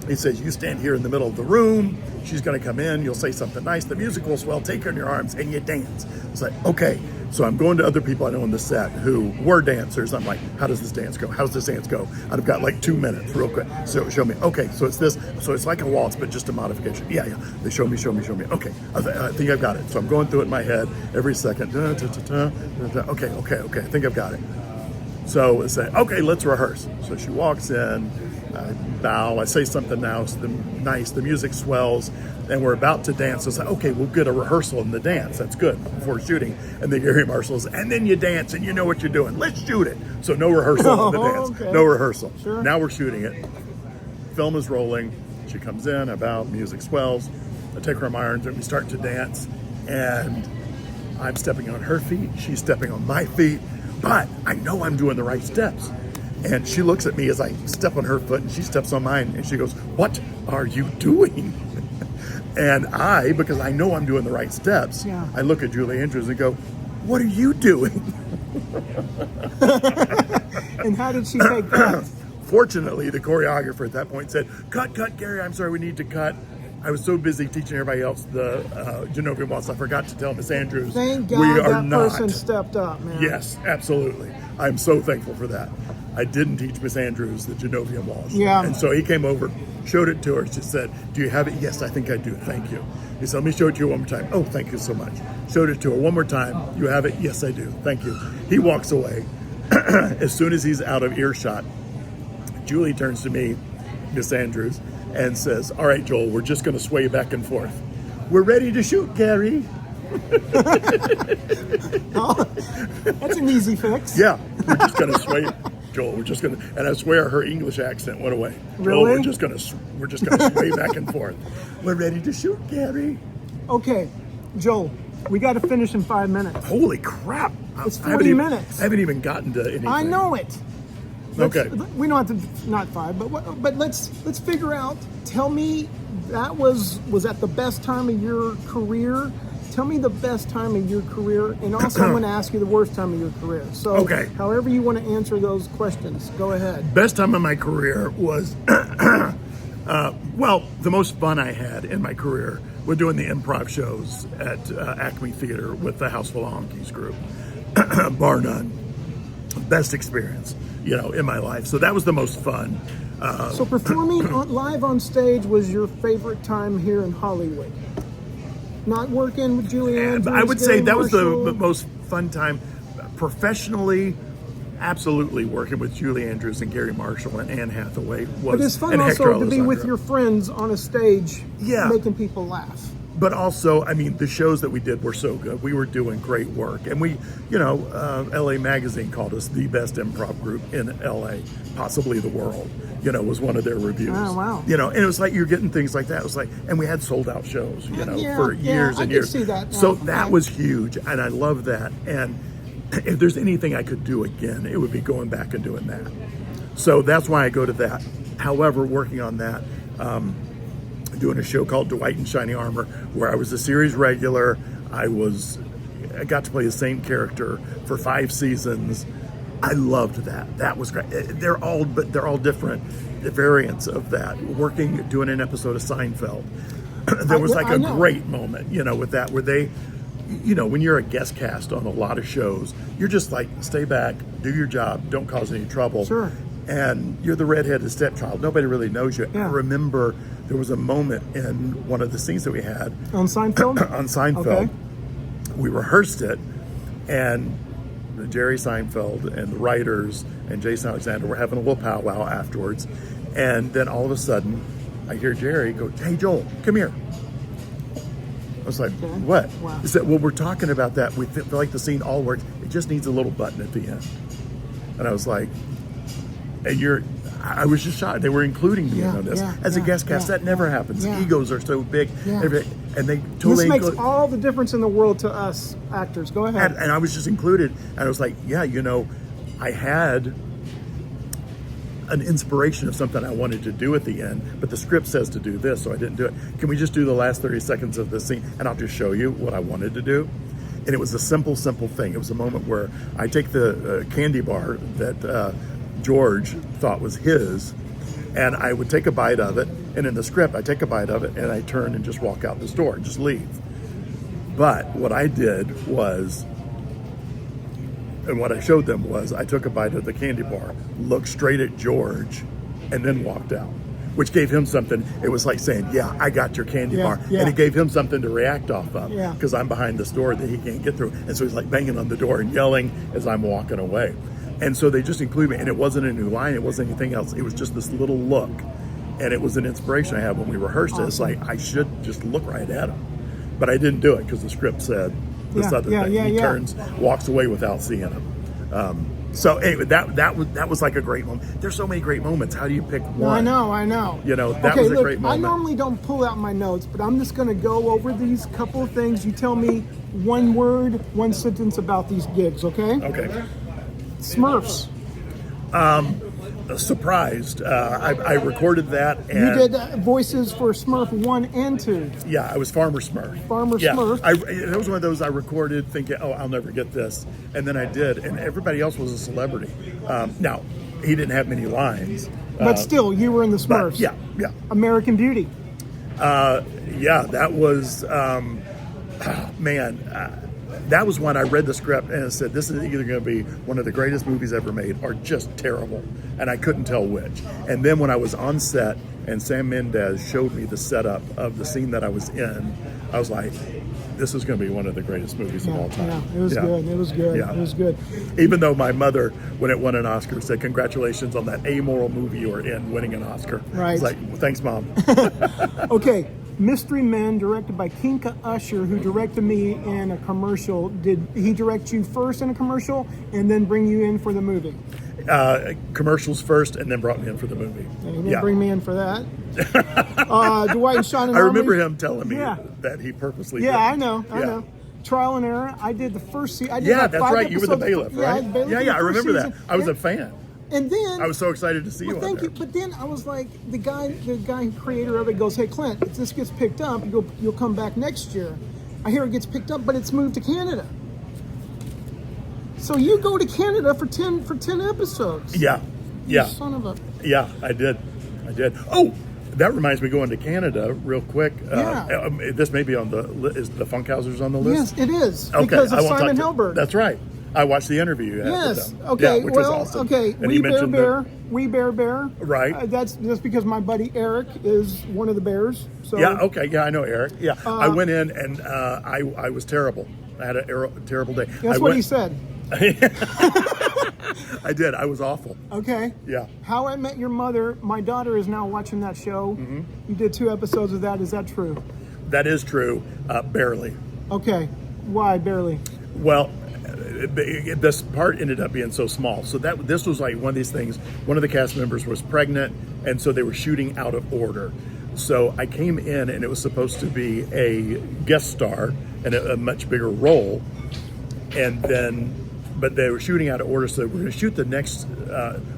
he says, you stand here in the middle of the room. She's going to come in. You'll say something nice. The music will swell. Take her in your arms and you dance. It's like, okay. So I'm going to other people I know on the set who were dancers. I'm like, how does this dance go? How does this dance go? And I've got like 2 minutes real quick. So show me. Okay, so it's this. So it's like a waltz, but just a modification. Yeah. They show me. Okay, I think I've got it. So I'm going through it in my head every second. Okay. I think I've got it. So I say, okay, let's rehearse. So she walks in. I bow. I say something nice. The music swells. And we're about to dance. So it's like, okay, we'll get a rehearsal in the dance. That's good before shooting. And then Gary Marshall's, and then you dance and you know what you're doing. Let's shoot it. So no rehearsal in the dance. Okay. No rehearsal. Sure. Now we're shooting it. Film is rolling. She comes in, I bow, music swells. I take her in my arms and we start to dance. And I'm stepping on her feet. She's stepping on my feet. But I know I'm doing the right steps. And she looks at me as I step on her foot and she steps on mine. And she goes, "What are you doing?" And because I know I'm doing the right steps, I look at Julie Andrews and go, "What are you doing?" And how did she take that? Fortunately, the choreographer at that point said, cut, Gary, I'm sorry, we need to cut. I was so busy teaching everybody else the Genovian waltz, I forgot to tell Miss Andrews. Thank God we are that not. person stepped up, man. Yes, absolutely. I'm so thankful for that. I didn't teach Miss Andrews the Genovian Waltz. Yeah. And so he came over, showed it to her. She said, "Do you have it?" "Yes, I think I do. Thank you." He said, "Let me show it to you one more time." "Oh, thank you so much." Showed it to her one more time. "You have it?" "Yes, I do. Thank you." He walks away. As soon as he's out of earshot, Julie turns to me, Miss Andrews, and says, "All right, Joel, we're just going to sway back and forth. We're ready to shoot, Gary." Oh, that's an easy fix. Yeah, we're just going to sway, Joel. We're just going to, and I swear her English accent went away. Really? Joel, we're just going to sway back and forth. "We're ready to shoot, Gary." Okay, Joel, we got to finish in 5 minutes. Holy crap! It's I haven't 40 even- minutes. I haven't even gotten to anything. I know it. Okay. We don't have to, not 5, but let's figure out. Tell me, was that the best time of your career? Tell me the best time of your career, and also I'm going to ask you the worst time of your career. So, Okay. however you want to answer those questions, go ahead. Best time of my career was, well, the most fun I had in my career was doing the improv shows at Acme Theater with the House Full of Honkies group, bar none. Best experience, in my life. So that was the most fun. So performing live on stage was your favorite time here in Hollywood? Not working with Julie Andrews? I would say Gary that was the Marshall? most fun time professionally. Absolutely, working with Julie Andrews and Gary Marshall and Anne Hathaway was. But it's fun and also Hector to be with Elizondo. your friends on a stage, Yeah. making people laugh. But also, I mean, the shows that we did were so good. We were doing great work. And we, LA Magazine called us the best improv group in LA, possibly the world, was one of their reviews. Oh, wow. And it was like you're getting things like that. It was like, and we had sold out shows, for years I and can years. see that now. So that Okay. was huge. And I love that. And if there's anything I could do again, it would be going back and doing that. So that's why I go to that. However, working on that, doing a show called Dwight in Shiny Armor, where I was a series regular. I got to play the same character for 5 seasons. I loved that. That was great. They're all different variants of that. Doing an episode of Seinfeld, there was like I a know. great moment, with that, where they, when you're a guest cast on a lot of shows, you're just like, stay back, do your job, don't cause any trouble. Sure. And you're the redheaded stepchild. Nobody really knows you. Yeah. I remember there was a moment in one of the scenes that we had On Seinfeld? on Seinfeld. Okay. We rehearsed it, and Jerry Seinfeld and the writers and Jason Alexander were having a little powwow afterwards. And then all of a sudden, I hear Jerry go, "Hey, Joel, come here." I was like, Okay. "What?" Wow. He said, "Well, we're talking about that. We feel like the scene all works. It just needs a little button at the end." And I was like, and I was just shocked. They were including me Yeah, on this. yeah, As a yeah, guest cast, yeah, that never happens. yeah. Egos are so big. Yeah. And they This totally makes include. all the difference in the world to us actors. Go ahead. And I was just included. And I was like, yeah, I had an inspiration of something I wanted to do at the end, but the script says to do this, so I didn't do it. Can we just do the last 30 seconds of the scene, and I'll just show you what I wanted to do? And it was a simple thing. It was a moment where I take the candy bar that George thought was his, and I would take a bite of it, and in the script, I take a bite of it, and I turn and just walk out this door and just leave. But what I did was, and what I showed them was, I took a bite of the candy bar, looked straight at George, and then walked out, which gave him something. It was like saying, yeah, I got your candy Yeah, bar. yeah. And it gave him something to react off of, Yeah. because I'm behind this door that he can't get through. And so he's like banging on the door and yelling as I'm walking away. And so they just included me, and it wasn't a new line, it wasn't anything else. It was just this little look. And it was an inspiration I had when we rehearsed it. It's like, I should just look right at him. But I didn't do it because the script said this Yeah, other yeah, thing. yeah, He yeah. turns, walks away without seeing him. So anyway, that was like a great moment. There's so many great moments. How do you pick one? I know. That was a great I moment. normally don't pull out my notes, but I'm just going to go over these couple of things. You tell me one word, one sentence about these gigs, okay? Okay. Smurfs. Surprised. I recorded that. And You did voices for Smurf 1 and 2. Yeah, I was Farmer Smurf. Farmer yeah, Smurf. It was one of those I recorded thinking, oh, I'll never get this. And then I did, and everybody else was a celebrity. Now, he didn't have many lines. But still, you were in the But Smurfs. yeah. American Beauty. Yeah, that was, that was when I read the script and it said, this is either going to be one of the greatest movies ever made or just terrible. And I couldn't tell which. And then when I was on set and Sam Mendes showed me the setup of the scene that I was in, I was like, this is going to be one of the greatest movies of all time. Yeah, it was good. It was good. Yeah. It was good. Even though my mother, when it won an Oscar, said, congratulations on that amoral movie you were in winning an Oscar. Right. It's like, well, thanks, Mom. Okay, Mystery Men, directed by Kinka Usher, who directed me in a commercial. Did he direct you first in a commercial and then bring you in for the movie? Commercials first and then brought me in for the movie. He didn't bring me in for that. Dwight and Sean and I remember him telling me Yeah. that he purposely did. I know. Trial and error. I did the first season. Yeah, that's right. You were the bailiff, right? Yeah, I remember that. I was a fan. And then I was so excited to see you on thank there. you. But then I was like, the guy creator of it goes, hey Clint, if this gets picked up, you'll come back next year. I hear it gets picked up, but it's moved to Canada. So you go to Canada for 10 episodes. Yeah. You son of a. Yeah, I did. Oh, that reminds me, going to Canada real quick. This may be on is the Funkhausers on the list? Yes, it is. Okay, Because of I won't Simon talk Helberg. That's right. I watched the interview you had Yes. with them. Okay. Yeah, which was awesome. Okay. And he mentioned We Bear Bear. Right. That's just because my buddy Eric is one of the bears. So Yeah. Okay. Yeah, I know Eric. Yeah, I went in and I was terrible. I had a terrible day. That's what he said. I did. I was awful. Okay. Yeah. How I Met Your Mother. My daughter is now watching that show. Mm-hmm. You did 2 episodes of that. Is that true? That is true. Barely. Okay. Why barely? Well, this part ended up being so small. So this was like one of these things. One of the cast members was pregnant, and so they were shooting out of order. So I came in, and it was supposed to be a guest star and a much bigger role. And then, but they were shooting out of order, so we're going to shoot the next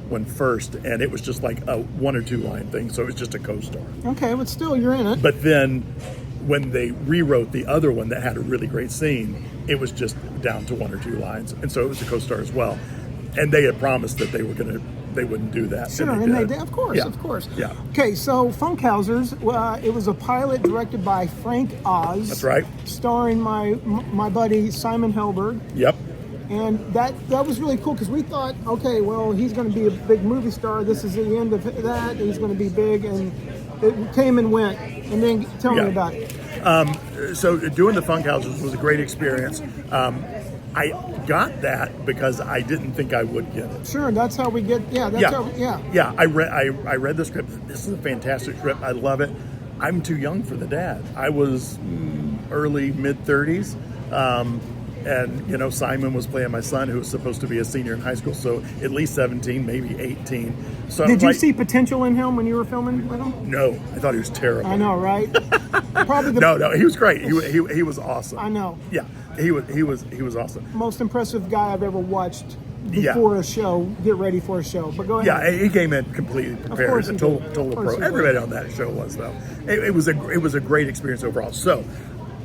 one first, and it was just like a 1 or 2 line thing. So it was just a co-star. Okay, but still, you're in it. But then, when they rewrote the other one that had a really great scene, it was just down to 1 or 2 lines, and so it was a co-star as well. And they had promised that they wouldn't do that. Sure, and they did. Of course, Yeah. of course. Yeah. Okay, so Funkhausers. It was a pilot directed by Frank Oz. That's right. Starring my buddy Simon Helberg. Yep. And that was really cool because we thought, okay, well, he's going to be a big movie star. This is the end of that. He's going to be big, and it came and went. And then tell me about it. So doing the Funkhausers was a great experience. I got that because I didn't think I would get it. Sure, that's how we get. Yeah, that's how. Yeah. Yeah. I read the script. This is a fantastic script. I love it. I'm too young for the dad. I was early mid-30s. And Simon was playing my son, who was supposed to be a senior in high school, so at least 17, maybe 18. So Did you see potential in him when you were filming with him? No, I thought he was terrible. I know, right? Probably No, he was great. He was awesome. I know. Yeah, he was awesome. Most impressive guy I've ever watched before a show. Get ready for a show, but go ahead. Yeah, he came in completely prepared. course he total did. pro. Everybody on that show was, though. It was a great experience overall. So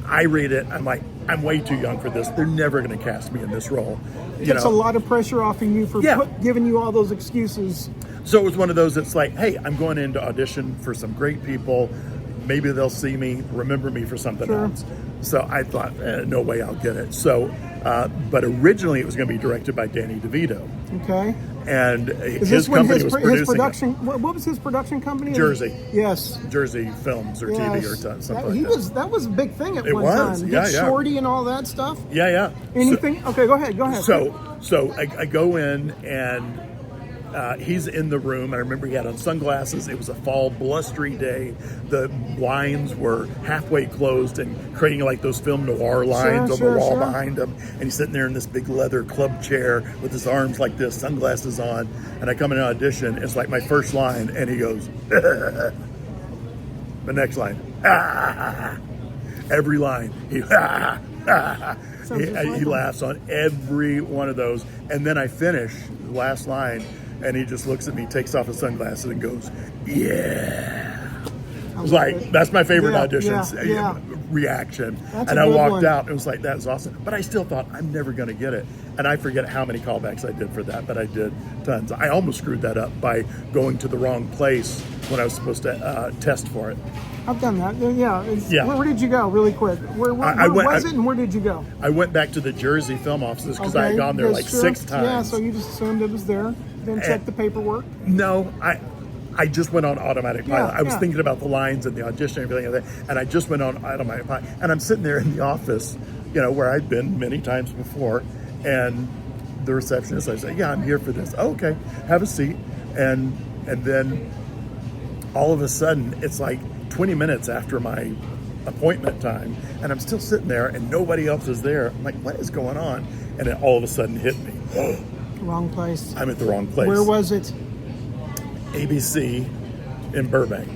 I read it. I'm like, I'm way too young for this. They're never going to cast me in this role. Takes a lot of pressure off of you for giving you all those excuses. So it was one of those that's like, hey, I'm going in to audition for some great people. Maybe they'll see me, remember me for something else. So I thought, no way I'll get it. So, but originally it was going to be directed by Danny DeVito. Okay. And his company was producing production. it. What was his production company? Jersey. Yes. Jersey Films or TV or something like that. That was a big thing at one was. time. Yeah, Get Shorty and all that stuff. Yeah. Anything? Okay, go ahead. So I go in and he's in the room. I remember he had on sunglasses. It was a fall blustery day. The blinds were halfway closed and creating like those film noir lines on the wall behind him. And he's sitting there in this big leather club chair with his arms like this, sunglasses on. And I come in an audition. It's like my first line, and he goes, the next line, every line, he laughs on every one of those. And then I finish the last line, and he just looks at me, takes off his sunglasses, and goes, yeah. It was like, that's my favorite auditions. reaction. That's And a I good walked one. out and it was like, that was awesome. But I still thought, I'm never going to get it. And I forget how many callbacks I did for that, but I did tons. I almost screwed that up by going to the wrong place when I was supposed to test for it. I've done that. Yeah. Yeah. Where did you go, really quick? Where was it, and where did you go? I went back to the Jersey film offices because I had gone there like sure. 6 times. Yeah, so you just assumed it was there. Then check the paperwork. No, I just went on automatic pilot. Yeah, I was yeah. thinking about the lines and the audition and everything like that, and I just went on automatic pilot. And I'm sitting there in the office, where I'd been many times before, and the receptionist, I said, "Yeah, I'm here for this." Oh, okay, have a seat. And then all of a sudden, it's like 20 minutes after my appointment time, and I'm still sitting there, and nobody else is there. I'm like, what is going on? And it all of a sudden hit me. Wrong place. I'm at the wrong place. Where was it? ABC in Burbank.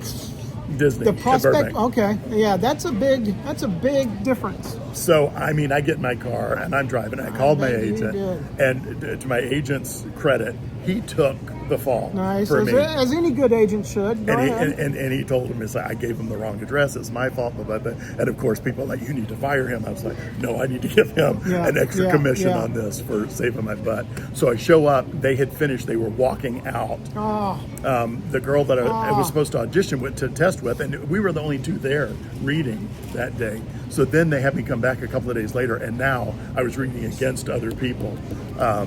Disney The in prospect. Burbank. Okay, yeah, that's a big difference. So, I mean, I get in my car and I'm driving. I called my bet you agent, did. and to my agent's credit, he took the fall Nice, for me. as any good agent should. Go ahead. And he told him, I gave him the wrong address. It's my fault. Blah, blah, blah. And of course, people are like, you need to fire him. I was like, no, I need to give him an extra commission on this for saving my butt. So I show up. They had finished. They were walking out. Oh, The girl that I was supposed to audition with, to test with, and we were the only 2 there reading that day. So then they had me come back a couple of days later, and now I was reading against other people.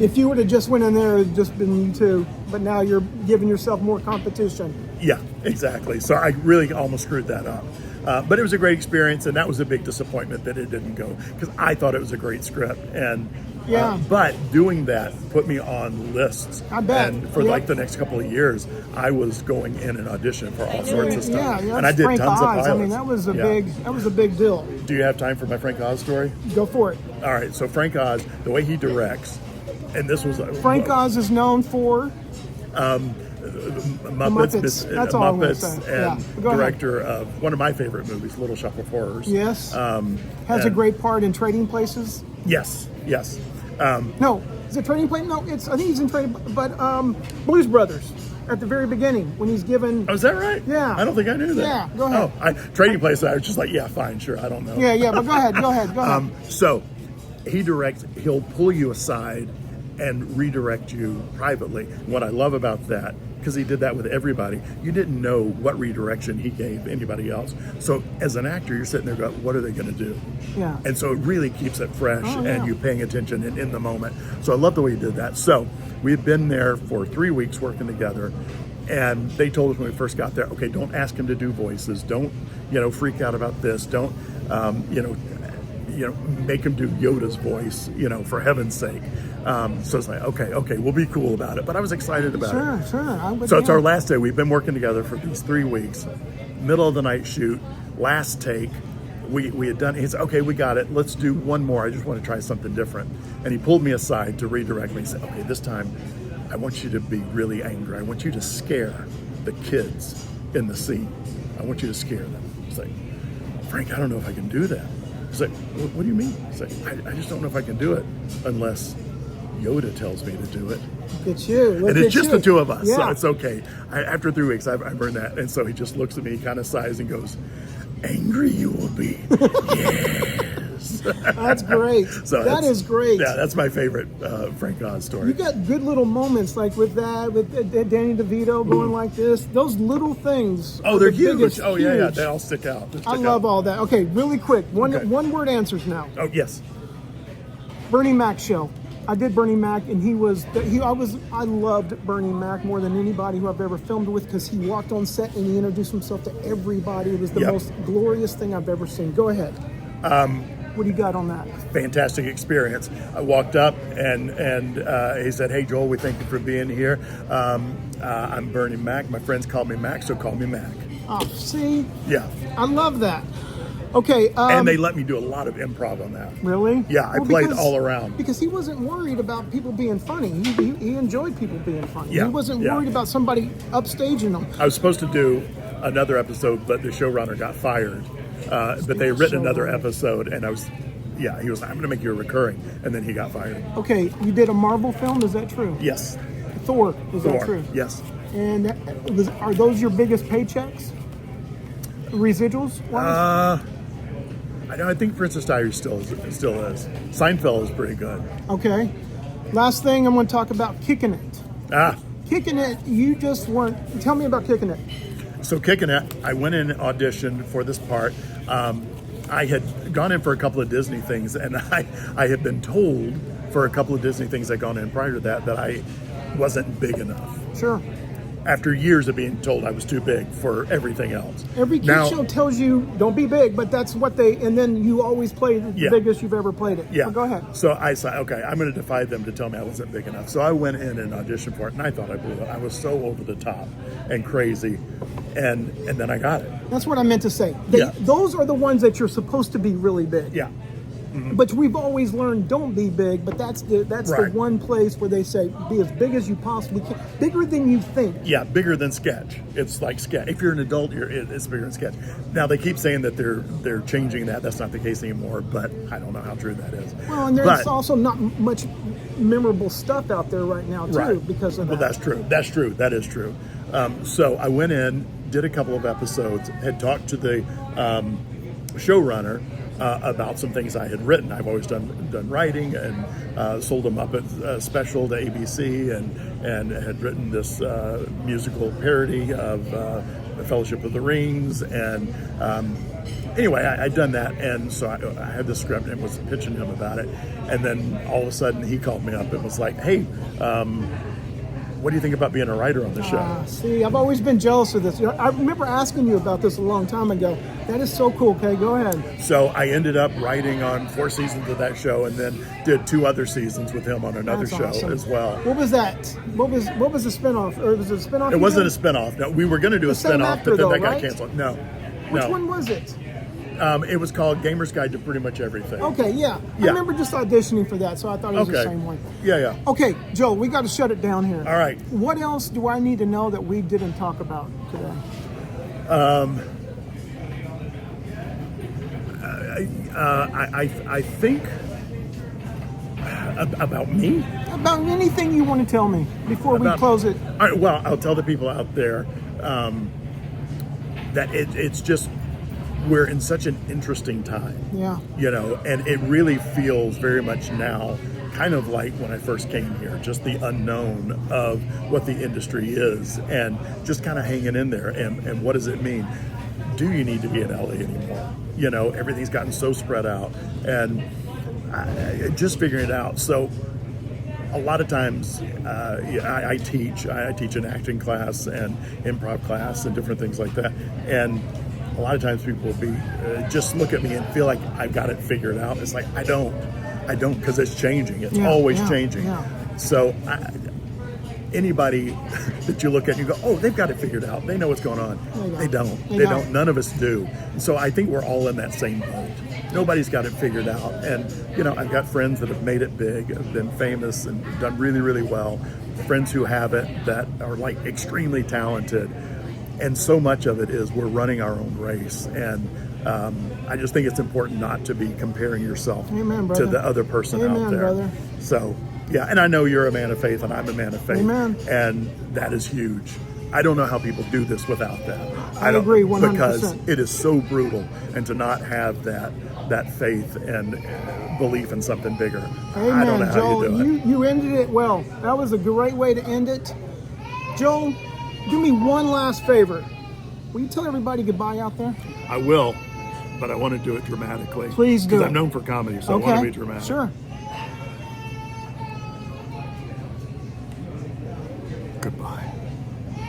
if you would have just went in there, it'd just been you two. But now you're giving yourself more competition. Yeah, exactly. So I really almost screwed that up. But it was a great experience, and that was a big disappointment that it didn't go, because I thought it was a great script. And but doing that put me on lists. I bet. And for like the next couple of years, I was going in and auditioning for all sorts of stuff. Yeah, and I did Frank tons of Oz. pilots. I mean, that was a big deal. Do you have time for my Frank Oz story? Go for it. All right. So Frank Oz, the way he directs, and this was Frank Oz is known for Muppets, That's all I'm gonna say. and Yeah, go ahead. director of one of my favorite movies, Little Shop of Horrors. Yes. Has a great part in Trading Places. Yes. No, is it Trading Places? No, I think he's in Trading, but Blues Brothers at the very beginning when he's given. Oh, is that right? Yeah. I don't think I knew that. Yeah, go ahead. Oh, Trading Places, I was just like, yeah, fine, sure, I don't know. Yeah, but go ahead. So he directs, he'll pull you aside and redirect you privately. What I love about that, because he did that with everybody, you didn't know what redirection he gave anybody else. So as an actor, you're sitting there going, what are they going to do? Yeah. And so it really keeps it fresh Oh, yeah. and you paying attention and in the moment. So I love the way he did that. So we had been there for 3 weeks working together, and they told us when we first got there, okay, don't ask him to do voices. Don't, freak out about this. Don't, make him do Yoda's voice, for heaven's sake. So it's like, okay, we'll be cool about it. But I was excited about it. Sure. So it's our last day. We've been working together for these 3 weeks. Middle of the night shoot, last take. We had done, he said, okay, we got it. Let's do one more. I just want to try something different. And he pulled me aside to redirect me. He said, okay, this time I want you to be really angry. I want you to scare the kids in the scene. I want you to scare them. It's like, Frank, I don't know if I can do that. He's like, what do you mean? He's like, I just don't know if I can do it unless Yoda tells me to do it. Look at you. And it's just the two of us, Yeah. so it's okay. After 3 weeks, I've learned that. And so he just looks at me, kind of sighs and goes, angry you will be. Yes. That's great. That is great. Yeah, that's my favorite Frank Oz story. You got good little moments like with Danny DeVito going like this. Those little things. Oh, are they're the huge. biggest, Oh, yeah, huge. they all stick out. I love all that. Okay, really quick. Okay. One word answers now. Oh, yes. Bernie Mac show. I did Bernie Mac, and I loved Bernie Mac more than anybody who I've ever filmed with, because he walked on set and he introduced himself to everybody. It was the most glorious thing I've ever seen. Go ahead. What do you got on that? Fantastic experience. I walked up and he said, "Hey Joel, we thank you for being here. I'm Bernie Mac. My friends call me Mac, so call me Mac." Oh, see? Yeah. I love that. Okay. And they let me do a lot of improv on that. Really? Yeah, I played all around. Because he wasn't worried about people being funny. He enjoyed people being funny. Yeah, He wasn't worried about somebody upstaging him. I was supposed to do another episode, but the showrunner got fired. But they had written another episode, and he was like, I'm going to make you a recurring. And then he got fired. Okay, you did a Marvel film, is that true? Yes. Thor, is that Thor, true? yes. And are those your biggest paychecks? Residuals? I think Princess Diaries still is. Seinfeld is pretty good. Okay. Last thing I'm going to talk about, Kicking It. Kicking It, you just weren't. Tell me about Kicking It. So Kicking It, I went in and auditioned for this part. I had gone in for a couple of Disney things, and I had been told for a couple of Disney things I'd gone in prior to that I wasn't big enough. Sure. After years of being told I was too big for everything else. Every kid show tells you don't be big, but that's what and then you always play the biggest you've ever played it. Yeah. Well, go ahead. So I said, okay, I'm going to defy them to tell me I wasn't big enough. So I went in and auditioned for it, and I thought I blew it. I was so over the top and crazy, and then I got it. That's what I meant to say. Those are the ones that you're supposed to be really big. Yeah. Mm-hmm. But we've always learned don't be big, but that's the one place where they say be as big as you possibly can, bigger than you think. Yeah, bigger than sketch. It's like sketch. If you're an adult, it's bigger than sketch. Now they keep saying that they're changing that. That's not the case anymore, but I don't know how true that is. Well, and there's also not much memorable stuff out there right now too because of that. Well, that's true. That's true. That is true. So I went in, did a couple of episodes, had talked to the showrunner about some things I had written. I've always done writing and sold them up at special to ABC, and had written this musical parody of The Fellowship of the Rings. And anyway, I'd done that, and so I had the script and was pitching him about it. And then all of a sudden he called me up and was like, hey, what do you think about being a writer on the show? See, I've always been jealous of this. I remember asking you about this a long time ago. That is so cool. Okay, go ahead. So I ended up writing on 4 seasons of that show, and then did 2 other seasons with him on another show as well. What was that? What was the spinoff? Or was it a spinoff? It wasn't a spinoff. No, we were going to do a spinoff, but then that got canceled. No. Which one was it? It was called Gamer's Guide to Pretty Much Everything. Okay, yeah. I remember just auditioning for that, so I thought it was the same one. Yeah. Okay, Joe, we got to shut it down here. All right. What else do I need to know that we didn't talk about today? I think about me. About anything you want to tell me before we close it. All right, well, I'll tell the people out there that it's just, we're in such an interesting time. Yeah. You know, and it really feels very much now kind of like when I first came here, just the unknown of what the industry is, and just kind of hanging in there. And what does it mean? Do you need to be in LA anymore? You know, everything's gotten so spread out, and just figuring it out. So a lot of times I teach an acting class and improv class and different things like that. And a lot of times people will be just look at me and feel like I've got it figured out. It's like, I don't, because it's changing. It's always changing. Yeah. So anybody that you look at and you go, oh, they've got it figured out. They know what's going on. They don't. They don't. None of us do. So I think we're all in that same boat. Nobody's got it figured out. And, you know, I've got friends that have made it big, have been famous and done really, really well. Friends who haven't, that are like extremely talented. And so much of it is we're running our own race. And I just think it's important not to be comparing yourself to the other person out there. Brother. So, yeah, and I know you're a man of faith and I'm a man of faith. Amen. And that is huge. I don't know how people do this without that. I agree 100%. Because it is so brutal, and to not have that faith and belief in something bigger. Amen. I don't know how Joel, you do it. You ended it well. That was a great way to end it. Joel, do me one last favor. Will you tell everybody goodbye out there? I will, but I want to do it dramatically. Please do. Because I'm known for comedy, so I want to be dramatic. Sure. Goodbye.